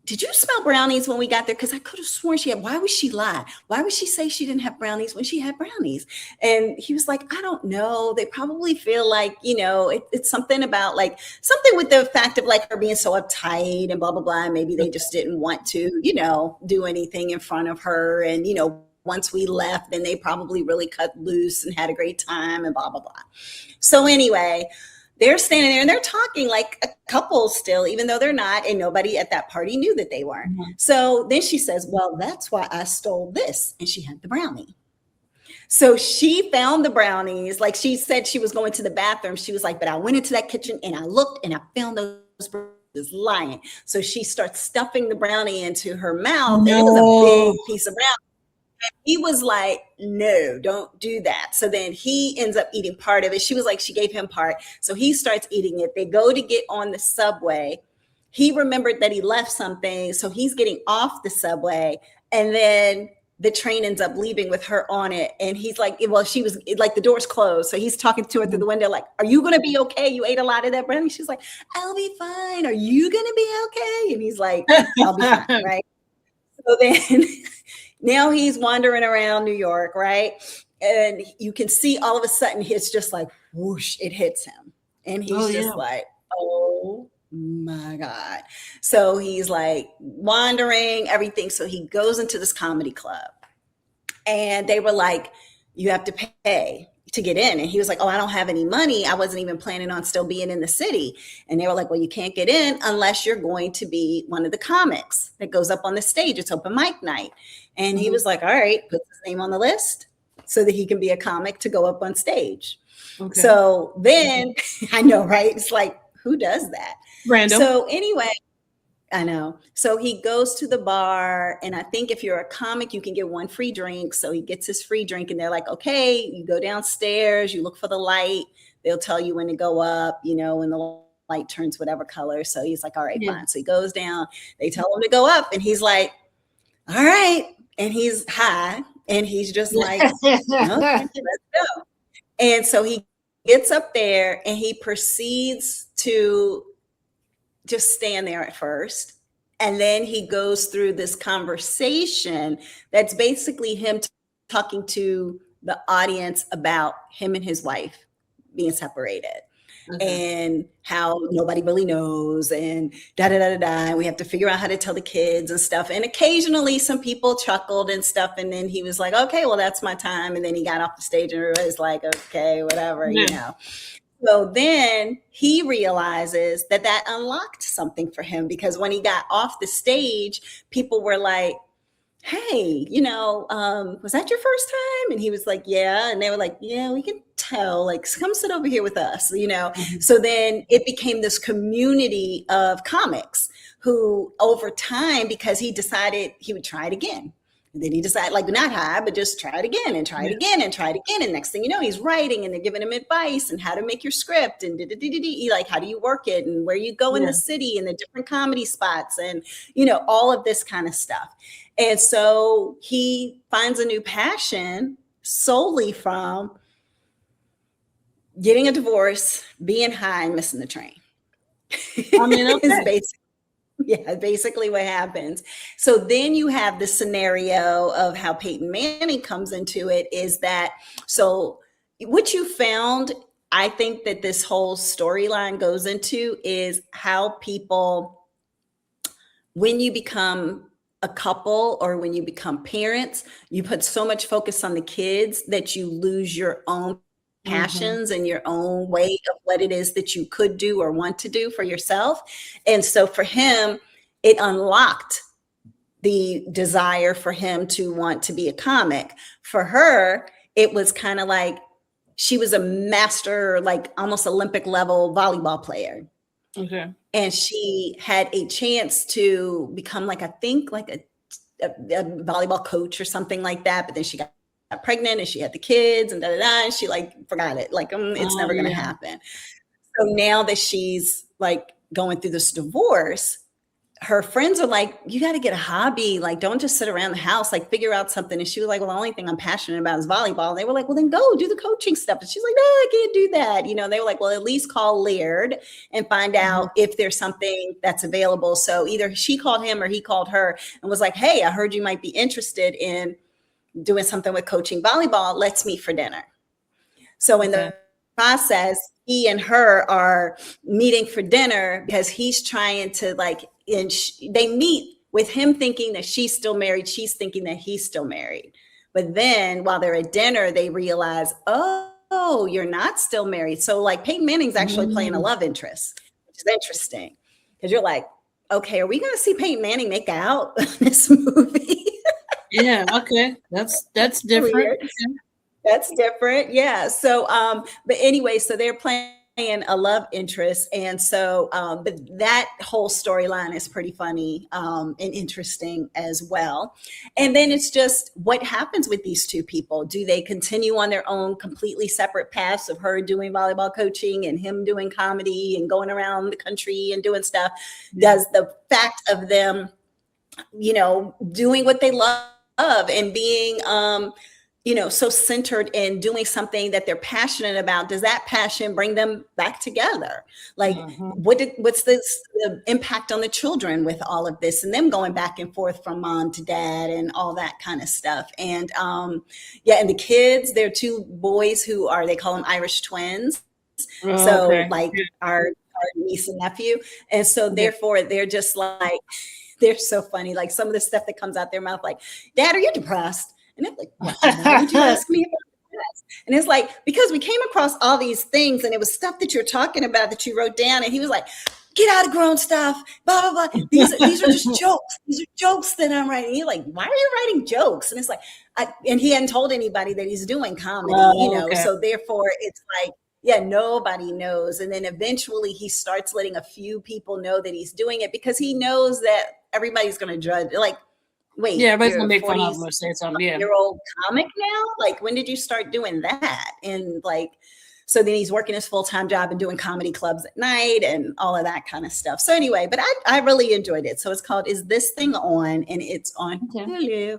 Speaker 1: "Did you smell brownies when we got there? Because I could have sworn she had." Why would she lie? Why would she say she didn't have brownies when she had brownies? And he was like, "I don't know. They probably feel like, it's something about like something with the fact of like her being so uptight and blah, blah, blah. And maybe they just didn't want to, do anything in front of her. And, once we left, then they probably really cut loose and had a great time and blah, blah, blah." So anyway, they're standing there and they're talking like a couple still, even though they're not, and nobody at that party knew that they weren't. Mm-hmm. So then she says, "Well, that's why I stole this." And she had the brownie. So she found the brownies. Like she said she was going to the bathroom. She was like, "But I went into that kitchen and I looked and I found those brownies lying." So she starts stuffing the brownie into her mouth. No. And it was a big piece of brownie. He was like, "No, don't do that." So then he ends up eating part of it. She was like, she gave him part. So he starts eating it. They go to get on the subway. He remembered that he left something. So he's getting off the subway. And then the train ends up leaving with her on it. And he's like, well, she was like, the door's closed. So he's talking to her through the window, like, "Are you going to be okay? You ate a lot of that brownie." She's like, "I'll be fine. Are you going to be okay?" And he's like, "I'll be fine." Right. So then now he's wandering around New York, right? And you can see all of a sudden it's just like whoosh, it hits him. And he's like, "Oh my God." So he's like wandering, everything. So he goes into this comedy club and they were like, "You have to pay to get in." And he was like, "Oh, I don't have any money. I wasn't even planning on still being in the city." And they were like, "Well, you can't get in unless you're going to be one of the comics that goes up on the stage. It's open mic night." And he was like, "All right," puts his name on the list so that he can be a comic to go up on stage. Okay. So then I know, right? It's like, who does that?
Speaker 2: Random.
Speaker 1: So anyway, I know. So he goes to the bar, and I think if you're a comic, you can get one free drink. So he gets his free drink, and they're like, "Okay, you go downstairs, you look for the light. They'll tell you when to go up, when the light turns whatever color." So he's like, "All right, fine." So he goes down. They tell him to go up, and he's like, "All right." And he's high, and he's just like, "Okay, let's go." And so he gets up there, and he proceeds to just stand there at first. And then he goes through this conversation that's basically him talking to the audience about him and his wife being separated. And how nobody really knows, and da da da da da. And we have to figure out how to tell the kids and stuff. And occasionally some people chuckled and stuff. And then he was like, "Okay, well, that's my time." And then he got off the stage and everybody's like, "Okay, whatever, So then he realizes that unlocked something for him, because when he got off the stage, people were like, "Hey, was that your first time?" And he was like, "Yeah." And they were like, "Yeah, we can tell. Like, come sit over here with us, So then it became this community of comics who, over time, because he decided he would try it again. And then he decided, like, not high, but just try it again and try it again and try it again. And next thing you know, he's writing, and they're giving him advice and how to make your script and like, how do you work it and where you go in the city and the different comedy spots and, all of this kind of stuff. And so he finds a new passion solely from getting a divorce, being high, and missing the train.
Speaker 2: I mean, okay.
Speaker 1: Basically what happens. So then you have the scenario of how Peyton Manning comes into it, is that, so what you found, I think that this whole storyline goes into, is how people, when you become a couple or when you become parents, you put so much focus on the kids that you lose your own passions and your own way of what it is that you could do or want to do for yourself. And so for him, it unlocked the desire for him to want to be a comic. For her, it was kind of like, she was a master, like almost Olympic level volleyball player.
Speaker 2: Okay.
Speaker 1: And she had a chance to become like, I think like a volleyball coach or something like that. But then she got pregnant and she had the kids and and she like forgot it. Like, it's never going to happen. So now that she's like going through this divorce, her friends are like, you got to get a hobby. Like, don't just sit around the house, like figure out something. And she was like, well, the only thing I'm passionate about is volleyball. And they were like, well, then go do the coaching stuff. And she's like, no, I can't do that. You know, they were like, well, at least call Laird and find out if there's something that's available. So either she called him or he called her and was like, hey, I heard you might be interested in doing something with coaching volleyball. Let's meet for dinner. So in the process, he and her are meeting for dinner because he's trying to like, and they meet with him thinking that she's still married. She's thinking that he's still married. But then while they're at dinner, they realize, oh, you're not still married. So like Peyton Manning's actually playing a love interest, which is interesting because you're like, okay, are we going to see Peyton Manning make out in this movie?
Speaker 2: Yeah. Okay. That's different.
Speaker 1: That's different. Yeah. So, but anyway, so they're playing a love interest. And so, but that whole storyline is pretty funny and interesting as well. And then it's just what happens with these two people. Do they continue on their own completely separate paths of her doing volleyball coaching and him doing comedy and going around the country and doing stuff? Does the fact of them, you know, doing what they love and being, you know, so centered in doing something that they're passionate about, does that passion bring them back together? Like, what's the impact on the children with all of this and them going back and forth from mom to dad and all that kind of stuff? And yeah, and the kids, they're two boys who are, they call them Irish twins. Like our niece and nephew. And so therefore they're just like, they're so funny. Like some of the stuff that comes out their mouth, like, Dad, are you depressed? And I'm like, why would you ask me about this? And it's like, because we came across all these things and it was stuff that you're talking about that you wrote down. And he was like, get out of grown stuff, blah, blah, blah. These are just jokes. These are jokes that I'm writing. And you're like, why are you writing jokes? And it's like, and he hadn't told anybody that he's doing comedy, you know? So therefore it's like, yeah, nobody knows. And then eventually he starts letting a few people know that he's doing it because he knows that everybody's going to judge. Like, wait,
Speaker 2: yeah, everybody's gonna make fun of him or say something. Yeah,
Speaker 1: your old comic now. Like, when did you start doing that? And like, so then he's working his full-time job and doing comedy clubs at night and all of that kind of stuff. So anyway, but I really enjoyed it. So it's called Is This Thing On? And it's on Hulu.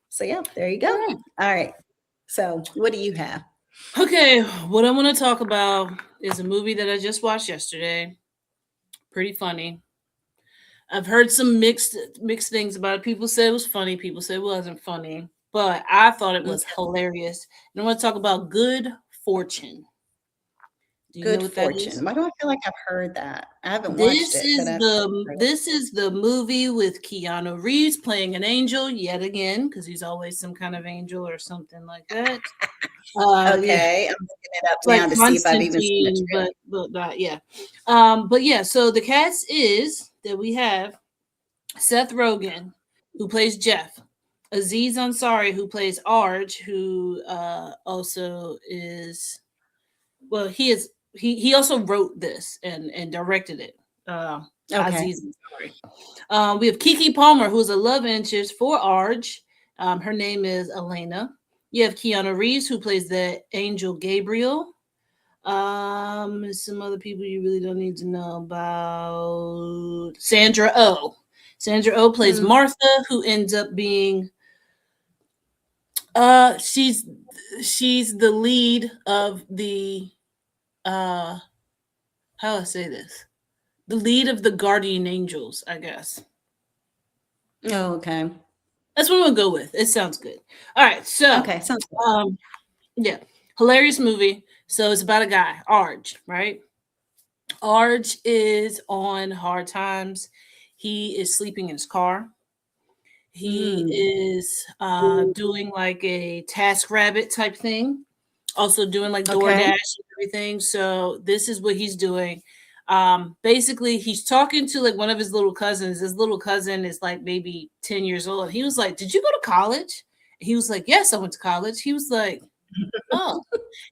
Speaker 1: So yeah, there you go. All right. So what do you have?
Speaker 2: Okay, what I want to talk about is a movie that I just watched yesterday. Pretty funny. I've heard some mixed things about it. People said it was funny. People said it wasn't funny. But I thought it was hilarious. And I want to talk about Good Fortune.
Speaker 1: Do you know what that is? Why do I feel like I've heard that? I haven't watched it.
Speaker 2: This is the movie with Keanu Reeves playing an angel yet again, because he's always some kind of angel or something like that.
Speaker 1: Okay, I'm looking it up now to see if I've even seen it.
Speaker 2: But yeah. But yeah, so the cast is that we have Seth Rogen, who plays Jeff, Aziz Ansari, who plays Arj, who also is, well, he also wrote this and directed it. Aziz Ansari. We have Keke Palmer, who's a love interest for Arj. Her name is Elena. You have Keanu Reeves, who plays the angel Gabriel. Some other people you really don't need to know about. Sandra Oh. Sandra Oh plays Martha, who ends up being she's the lead of the how do I say this? The lead of the guardian angels, I guess.
Speaker 1: Oh, okay.
Speaker 2: That's what I'm gonna go with. It sounds good. All right, so
Speaker 1: okay, sounds good.
Speaker 2: Yeah, hilarious movie. So it's about a guy, Arj, right? Arj is on hard times. He is sleeping in his car. He is doing like a TaskRabbit type thing. Also doing like DoorDash and everything. So this is what he's doing. Basically, he's talking to like one of his little cousins. His little cousin is like maybe 10 years old. He was like, "Did you go to college?" He was like, "Yes, I went to college." He was like, Oh,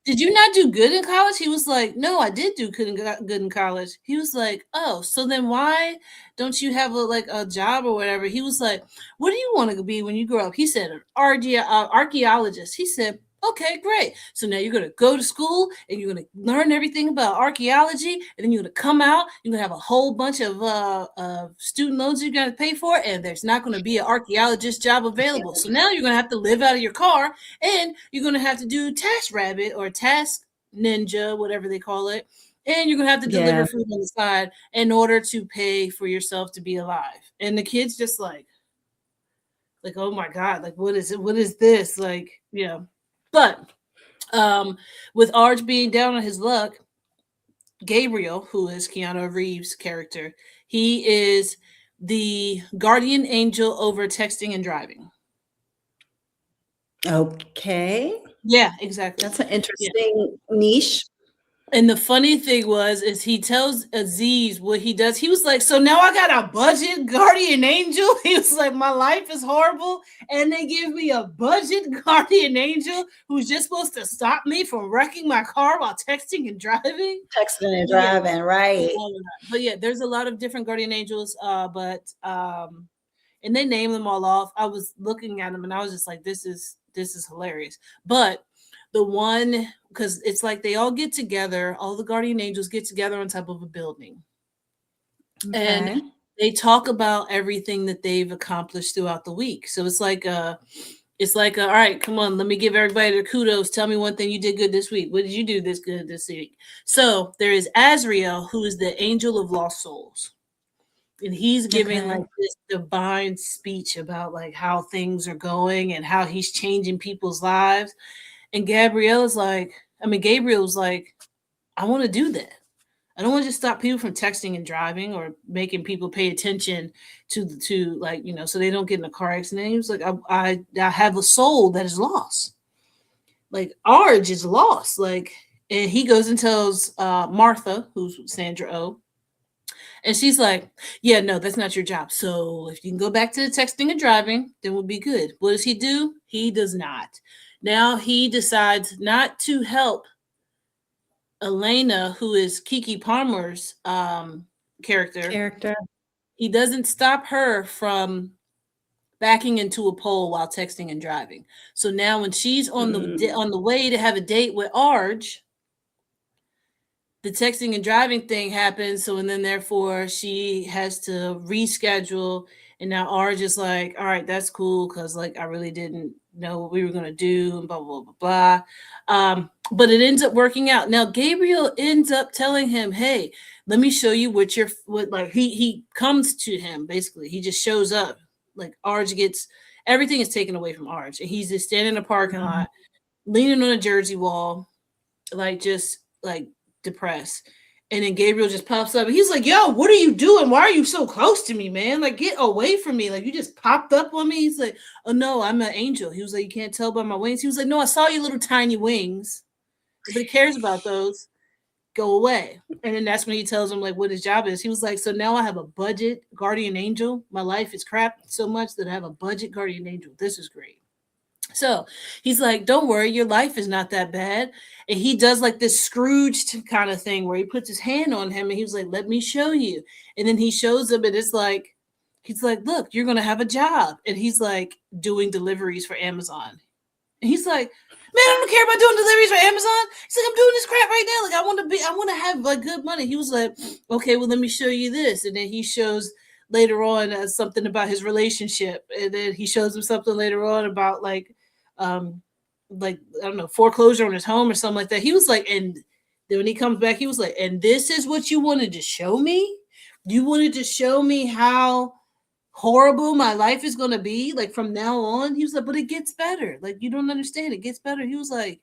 Speaker 2: did you not do good in college? He was like, no, I did do good in college. He was like, oh, so then why don't you have a job or whatever? He was like, what do you want to be when you grow up? He said, an archaeologist. He said, okay, great. So now you're going to go to school and you're going to learn everything about archaeology. And then you're going to come out, you're going to have a whole bunch of student loans you're going to pay for. And there's not going to be an archaeologist job available. So now you're going to have to live out of your car and you're going to have to do Task Rabbit or Task Ninja, whatever they call it. And you're going to have to deliver food on the side in order to pay for yourself to be alive. And the kid's just like, oh my God, like, what is it? What is this? Like, yeah. But with Arj being down on his luck, Gabriel, who is Keanu Reeves' character, he is the guardian angel over texting and driving.
Speaker 1: Okay.
Speaker 2: Yeah, exactly.
Speaker 1: That's an interesting niche.
Speaker 2: And the funny thing is he tells Aziz what he does. He was like, so now I got a budget guardian angel. He was like, my life is horrible. And they give me a budget guardian angel who's just supposed to stop me from wrecking my car while texting and driving.
Speaker 1: Texting and driving, right.
Speaker 2: But yeah, there's a lot of different guardian angels. And they name them all off. I was looking at them and I was just like, this is hilarious. But the one, because it's like they all get together, all the guardian angels get together on top of a building. Okay. And they talk about everything that they've accomplished throughout the week. So it's like, all right, come on, let me give everybody their kudos. Tell me one thing you did good this week. What did you do this good this week? So there is Azrael, who is the angel of lost souls. And he's giving like this divine speech about like how things are going and how he's changing people's lives. And Gabriel's like, I want to do that. I don't want to just stop people from texting and driving or making people pay attention to like, so they don't get in a car accident. He was like, I have a soul that is lost. Like Arj is lost. Like, and he goes and tells Martha, who's Sandra Oh, and she's like, yeah, no, that's not your job. So if you can go back to the texting and driving, then we'll be good. What does he do? He does not. Now he decides not to help Elena, who is Keke Palmer's character. He doesn't stop her from backing into a pole while texting and driving. So now when she's on the way to have a date with Arj, the texting and driving thing happens. So, and then therefore she has to reschedule. And now Arj is like, all right, that's cool. Cause like, I really didn't know what we were going to do and blah, blah, blah, blah. But it ends up working out. Now, Gabriel ends up telling him, hey, let me show you what he comes to him. Basically, he just shows up. Like Arj gets, everything is taken away from Arj. And he's just standing in a parking lot, leaning on a Jersey wall, like just like depressed. And then Gabriel just pops up and he's like, yo, what are you doing? Why are you so close to me, man? Like, get away from me. Like, you just popped up on me. He's like, oh no, I'm an angel. He was like, you can't tell by my wings. He was like, no, I saw your little tiny wings. Nobody cares about those. Go away. And then that's when he tells him like what his job is. He was like, so now I have a budget guardian angel. My life is crap so much that I have a budget guardian angel. This is great. So he's like, don't worry, your life is not that bad. And he does like this Scrooged kind of thing where he puts his hand on him and he was like, let me show you. And then he shows him and it's like, he's like, look, you're going to have a job. And he's like doing deliveries for Amazon. And he's like, man, I don't care about doing deliveries for Amazon. He's like, I'm doing this crap right now. Like, I want to have like good money. He was like, okay, well, let me show you this. And then he shows later on something about his relationship. And then he shows him something later on about like I don't know, foreclosure on his home or something like that. He was like, and then when he comes back, he was like, and this is what you wanted to show me? You wanted to show me how horrible my life is going to be like from now on? He was like, but it gets better. Like, you don't understand. It gets better. He was like,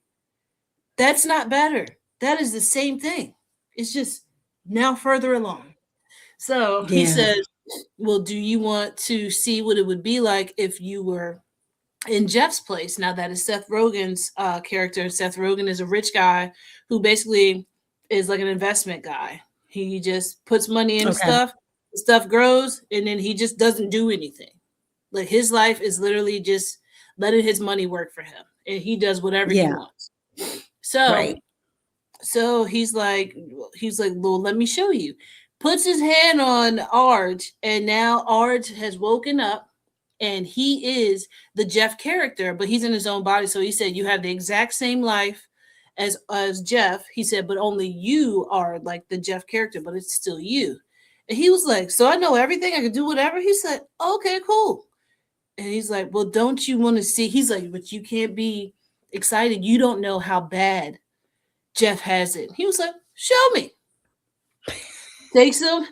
Speaker 2: that's not better. That is the same thing. It's just now further along. So he says, well, do you want to see what it would be like if you were in Jeff's place? Now that is Seth Rogen's character. Seth Rogen is a rich guy who basically is like an investment guy. He just puts money into stuff grows, and then he just doesn't do anything. Like his life is literally just letting his money work for him, and he does whatever he wants. So
Speaker 1: Right.
Speaker 2: so he's like, well, let me show you. Puts his hand on Arj, and now Arj has woken up, and he is the Jeff character, but he's in his own body. So he said, you have the exact same life as Jeff. He said, but only you are like the Jeff character, but it's still you. And he was like, so I know everything. I can do whatever. He said, okay, cool. And he's like, well, don't you want to see? He's like, but you can't be excited. You don't know how bad Jeff has it. He was like, show me. Takes him.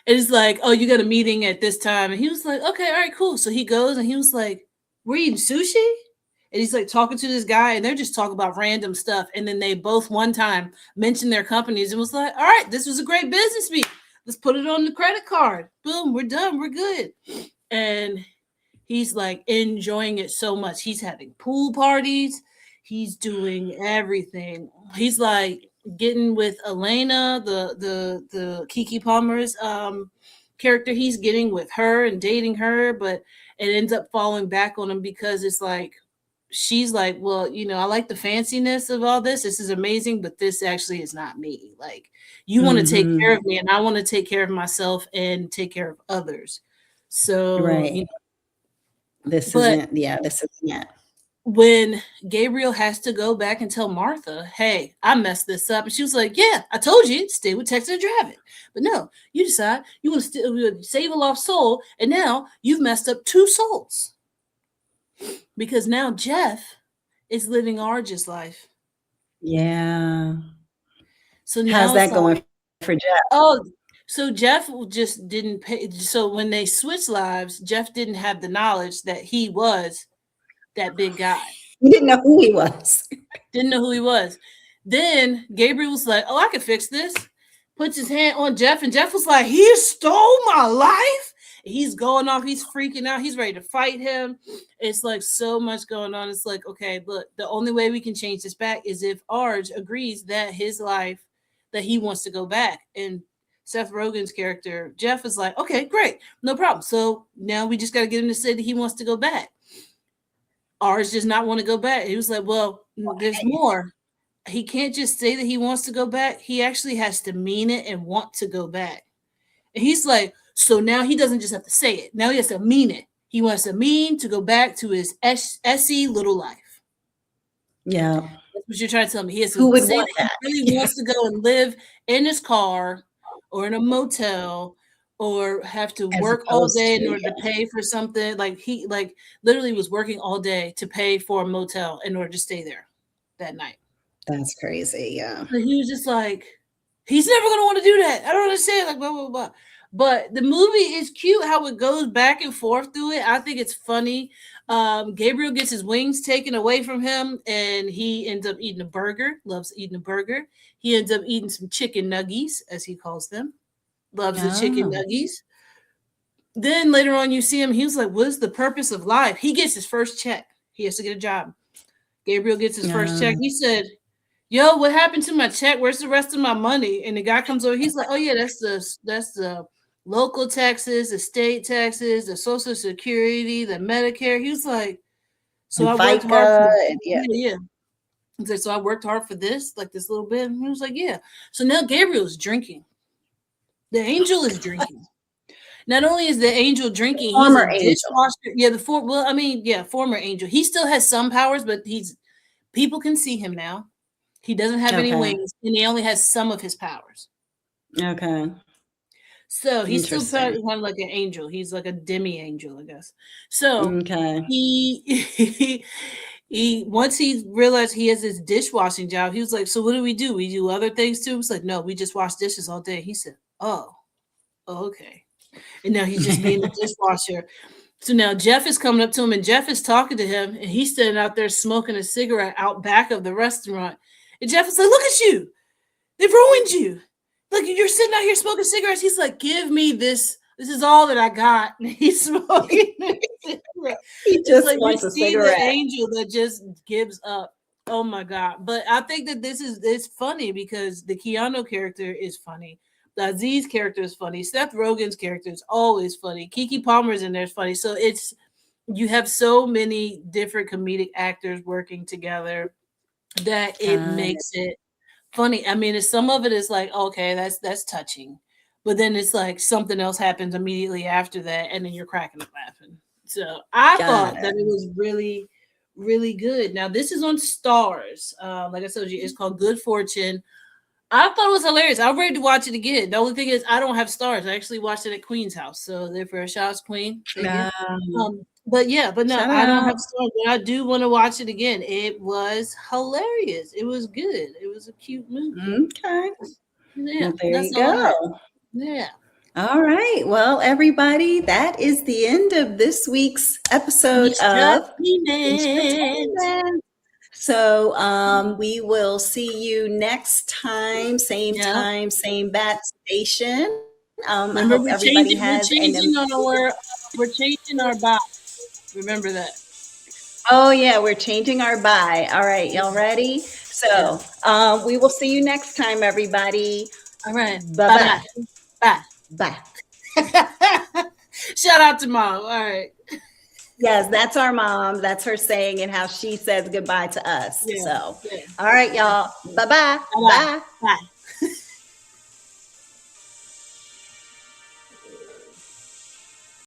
Speaker 2: And it's like, oh, you got a meeting at this time. And he was like, okay, all right, cool. So he goes and he was like, we're eating sushi? And he's like talking to this guy, and they're just talking about random stuff. And then they both one time mentioned their companies and was like, all right, this was a great business meeting. Let's put it on the credit card. Boom, we're done. We're good. And he's like enjoying it so much. He's having pool parties. He's doing everything. He's like getting with Elena, the Kiki Palmer's character. He's getting with her and dating her, but it ends up falling back on him because it's like she's like, well, I like the fanciness of all this. This is amazing, but this actually is not me. Like, you want to take care
Speaker 1: Mm-hmm.
Speaker 2: of me, and I want to take care of myself and take care of others. So,
Speaker 1: Right. This
Speaker 2: but
Speaker 1: isn't, yeah, this isn't it.
Speaker 2: when Gabriel has to go back and tell Martha, hey, I messed this up. And she was like, yeah, I told you, stay with Texas and drive it. But no, you decide you want to save a lost soul. And now you've messed up two souls because now Jeff is living Arj's life.
Speaker 1: Yeah.
Speaker 2: So
Speaker 1: How's
Speaker 2: now it's
Speaker 1: that
Speaker 2: like,
Speaker 1: going for Jeff?
Speaker 2: oh, so Jeff just didn't pay. So when they switched lives, Jeff didn't have the knowledge that he was that big guy.
Speaker 1: He didn't know who he was.
Speaker 2: Didn't know who he was. Then Gabriel was like, oh, I can fix this. Puts his hand on Jeff, and Jeff was like, he stole my life. He's going off. He's freaking out. He's ready to fight him. It's like so much going on. It's like, okay, look, the only way we can change this back is if Arj agrees that his life, that he wants to go back. And Seth Rogen's character, Jeff, is like, okay, great, no problem. So now we just got to get him to say that he wants to go back. Arj does not want to go back. He was like, well, there's more. He can't just say that he wants to go back. He actually has to mean it and want to go back. And he's like, so now he doesn't just have to say it. Now he has to mean it. He wants to mean to go back to his Essie little life.
Speaker 1: Yeah.
Speaker 2: That's what you're trying to tell me. He has
Speaker 1: Who
Speaker 2: to
Speaker 1: would
Speaker 2: say
Speaker 1: want
Speaker 2: that
Speaker 1: that?
Speaker 2: he really wants to go and live in his car or in a motel or have to
Speaker 1: As
Speaker 2: work all
Speaker 1: opposed
Speaker 2: day in
Speaker 1: to,
Speaker 2: order to pay for something. Like he literally was working all day to pay for a motel in order to stay there that night.
Speaker 1: that's crazy. Yeah.
Speaker 2: So he was just like, he's never gonna want to do that. I don't understand. Like blah blah blah. But the movie is cute how it goes back and forth through it. I think it's funny. Gabriel gets his wings taken away from him, and he ends up eating a burger. Loves eating a burger. He ends up eating some chicken nuggies, as he calls them. Loves the chicken
Speaker 1: Oh.
Speaker 2: nuggies. Then later on, you see him. He was like, "What is the purpose of life?" He gets his first check. He has to get a job. Gabriel gets his first check. He said, yo, what happened to my check? Where's the rest of my money? And the guy comes over. He's like, oh yeah, that's the local taxes, the state taxes, the social security, the Medicare. He was like, so
Speaker 1: And
Speaker 2: I worked hard for
Speaker 1: FICA. And yeah.
Speaker 2: yeah. He's like, so I worked hard for this, like this little bit. And he was like, yeah. So now Gabriel's drinking. The angel is drinking. Not only is the angel drinking, he's
Speaker 1: Former
Speaker 2: a
Speaker 1: angel.
Speaker 2: dishwasher. Yeah, former angel. He still has some powers, but people can see him now. He doesn't have any
Speaker 1: Okay.
Speaker 2: wings, and he only has some of his powers.
Speaker 1: Okay.
Speaker 2: So he's still
Speaker 1: Interesting.
Speaker 2: kind of like an angel. He's like a demi-angel, I guess. So
Speaker 1: Okay.
Speaker 2: he once he realized he has this dishwashing job, he was like, so what do? We do other things too? It's like, no, we just wash dishes all day. He said, oh, okay. And now he's just being the dishwasher. So now Jeff is coming up to him, and Jeff is talking to him, and he's standing out there smoking a cigarette out back of the restaurant. And Jeff is like, look at you. They've ruined you. Look, you're sitting out here smoking cigarettes. He's like, give me this. This is all that I got. And he's smoking a cigarette.
Speaker 1: He
Speaker 2: It's
Speaker 1: just
Speaker 2: like
Speaker 1: wants
Speaker 2: you
Speaker 1: a
Speaker 2: see
Speaker 1: cigarette.
Speaker 2: the angel that just gives up. Oh my God. But I think that it's funny because the Keanu character is funny. The Aziz character is funny. Seth Rogen's character is always funny. Kiki Palmer's in there is funny. So you have so many different comedic actors working together. that it
Speaker 1: Got
Speaker 2: makes it funny. I mean, some of it is like, okay, that's touching, but then it's like something else happens immediately after that, and then you're cracking up laughing. So I
Speaker 1: got
Speaker 2: thought that
Speaker 1: it.
Speaker 2: it was really, really good. Now this is on Stars. Like I told you, it's called Good Fortune. I thought it was hilarious. I'm ready to watch it again. The only thing is, I don't have Stars. I actually watched it at Queen's house, so therefore, shout out to Queen. Thank you. But yeah, but no,
Speaker 1: Shout
Speaker 2: I don't
Speaker 1: out.
Speaker 2: have Stars. But I do want to watch it again. It was hilarious. It was good. It was a cute movie.
Speaker 1: Okay.
Speaker 2: Yeah,
Speaker 1: Well, there
Speaker 2: that's
Speaker 1: you
Speaker 2: all I have.
Speaker 1: go.
Speaker 2: Yeah.
Speaker 1: All right. Well, everybody, that is the end of this week's episode
Speaker 2: Sestra
Speaker 1: of Sestra
Speaker 2: Tainment.
Speaker 1: Tainment. So we will see you next
Speaker 2: Yeah.
Speaker 1: time, same bat station. I
Speaker 2: Remember,
Speaker 1: hope everybody has an
Speaker 2: we're changing our box. Remember that.
Speaker 1: Oh yeah, we're changing our bye. All right, y'all ready?
Speaker 2: Yeah.
Speaker 1: So we will see you next time, everybody.
Speaker 2: All right.
Speaker 1: Bye
Speaker 2: Bye
Speaker 1: bye.
Speaker 2: bye.
Speaker 1: Bye.
Speaker 2: Bye. Shout out to mom. All right.
Speaker 1: Yes, that's our mom. That's her saying and how she says goodbye to us.
Speaker 2: Yeah.
Speaker 1: So,
Speaker 2: Yeah.
Speaker 1: all right, y'all. Bye bye.
Speaker 2: Bye.
Speaker 1: Bye.
Speaker 2: Bye.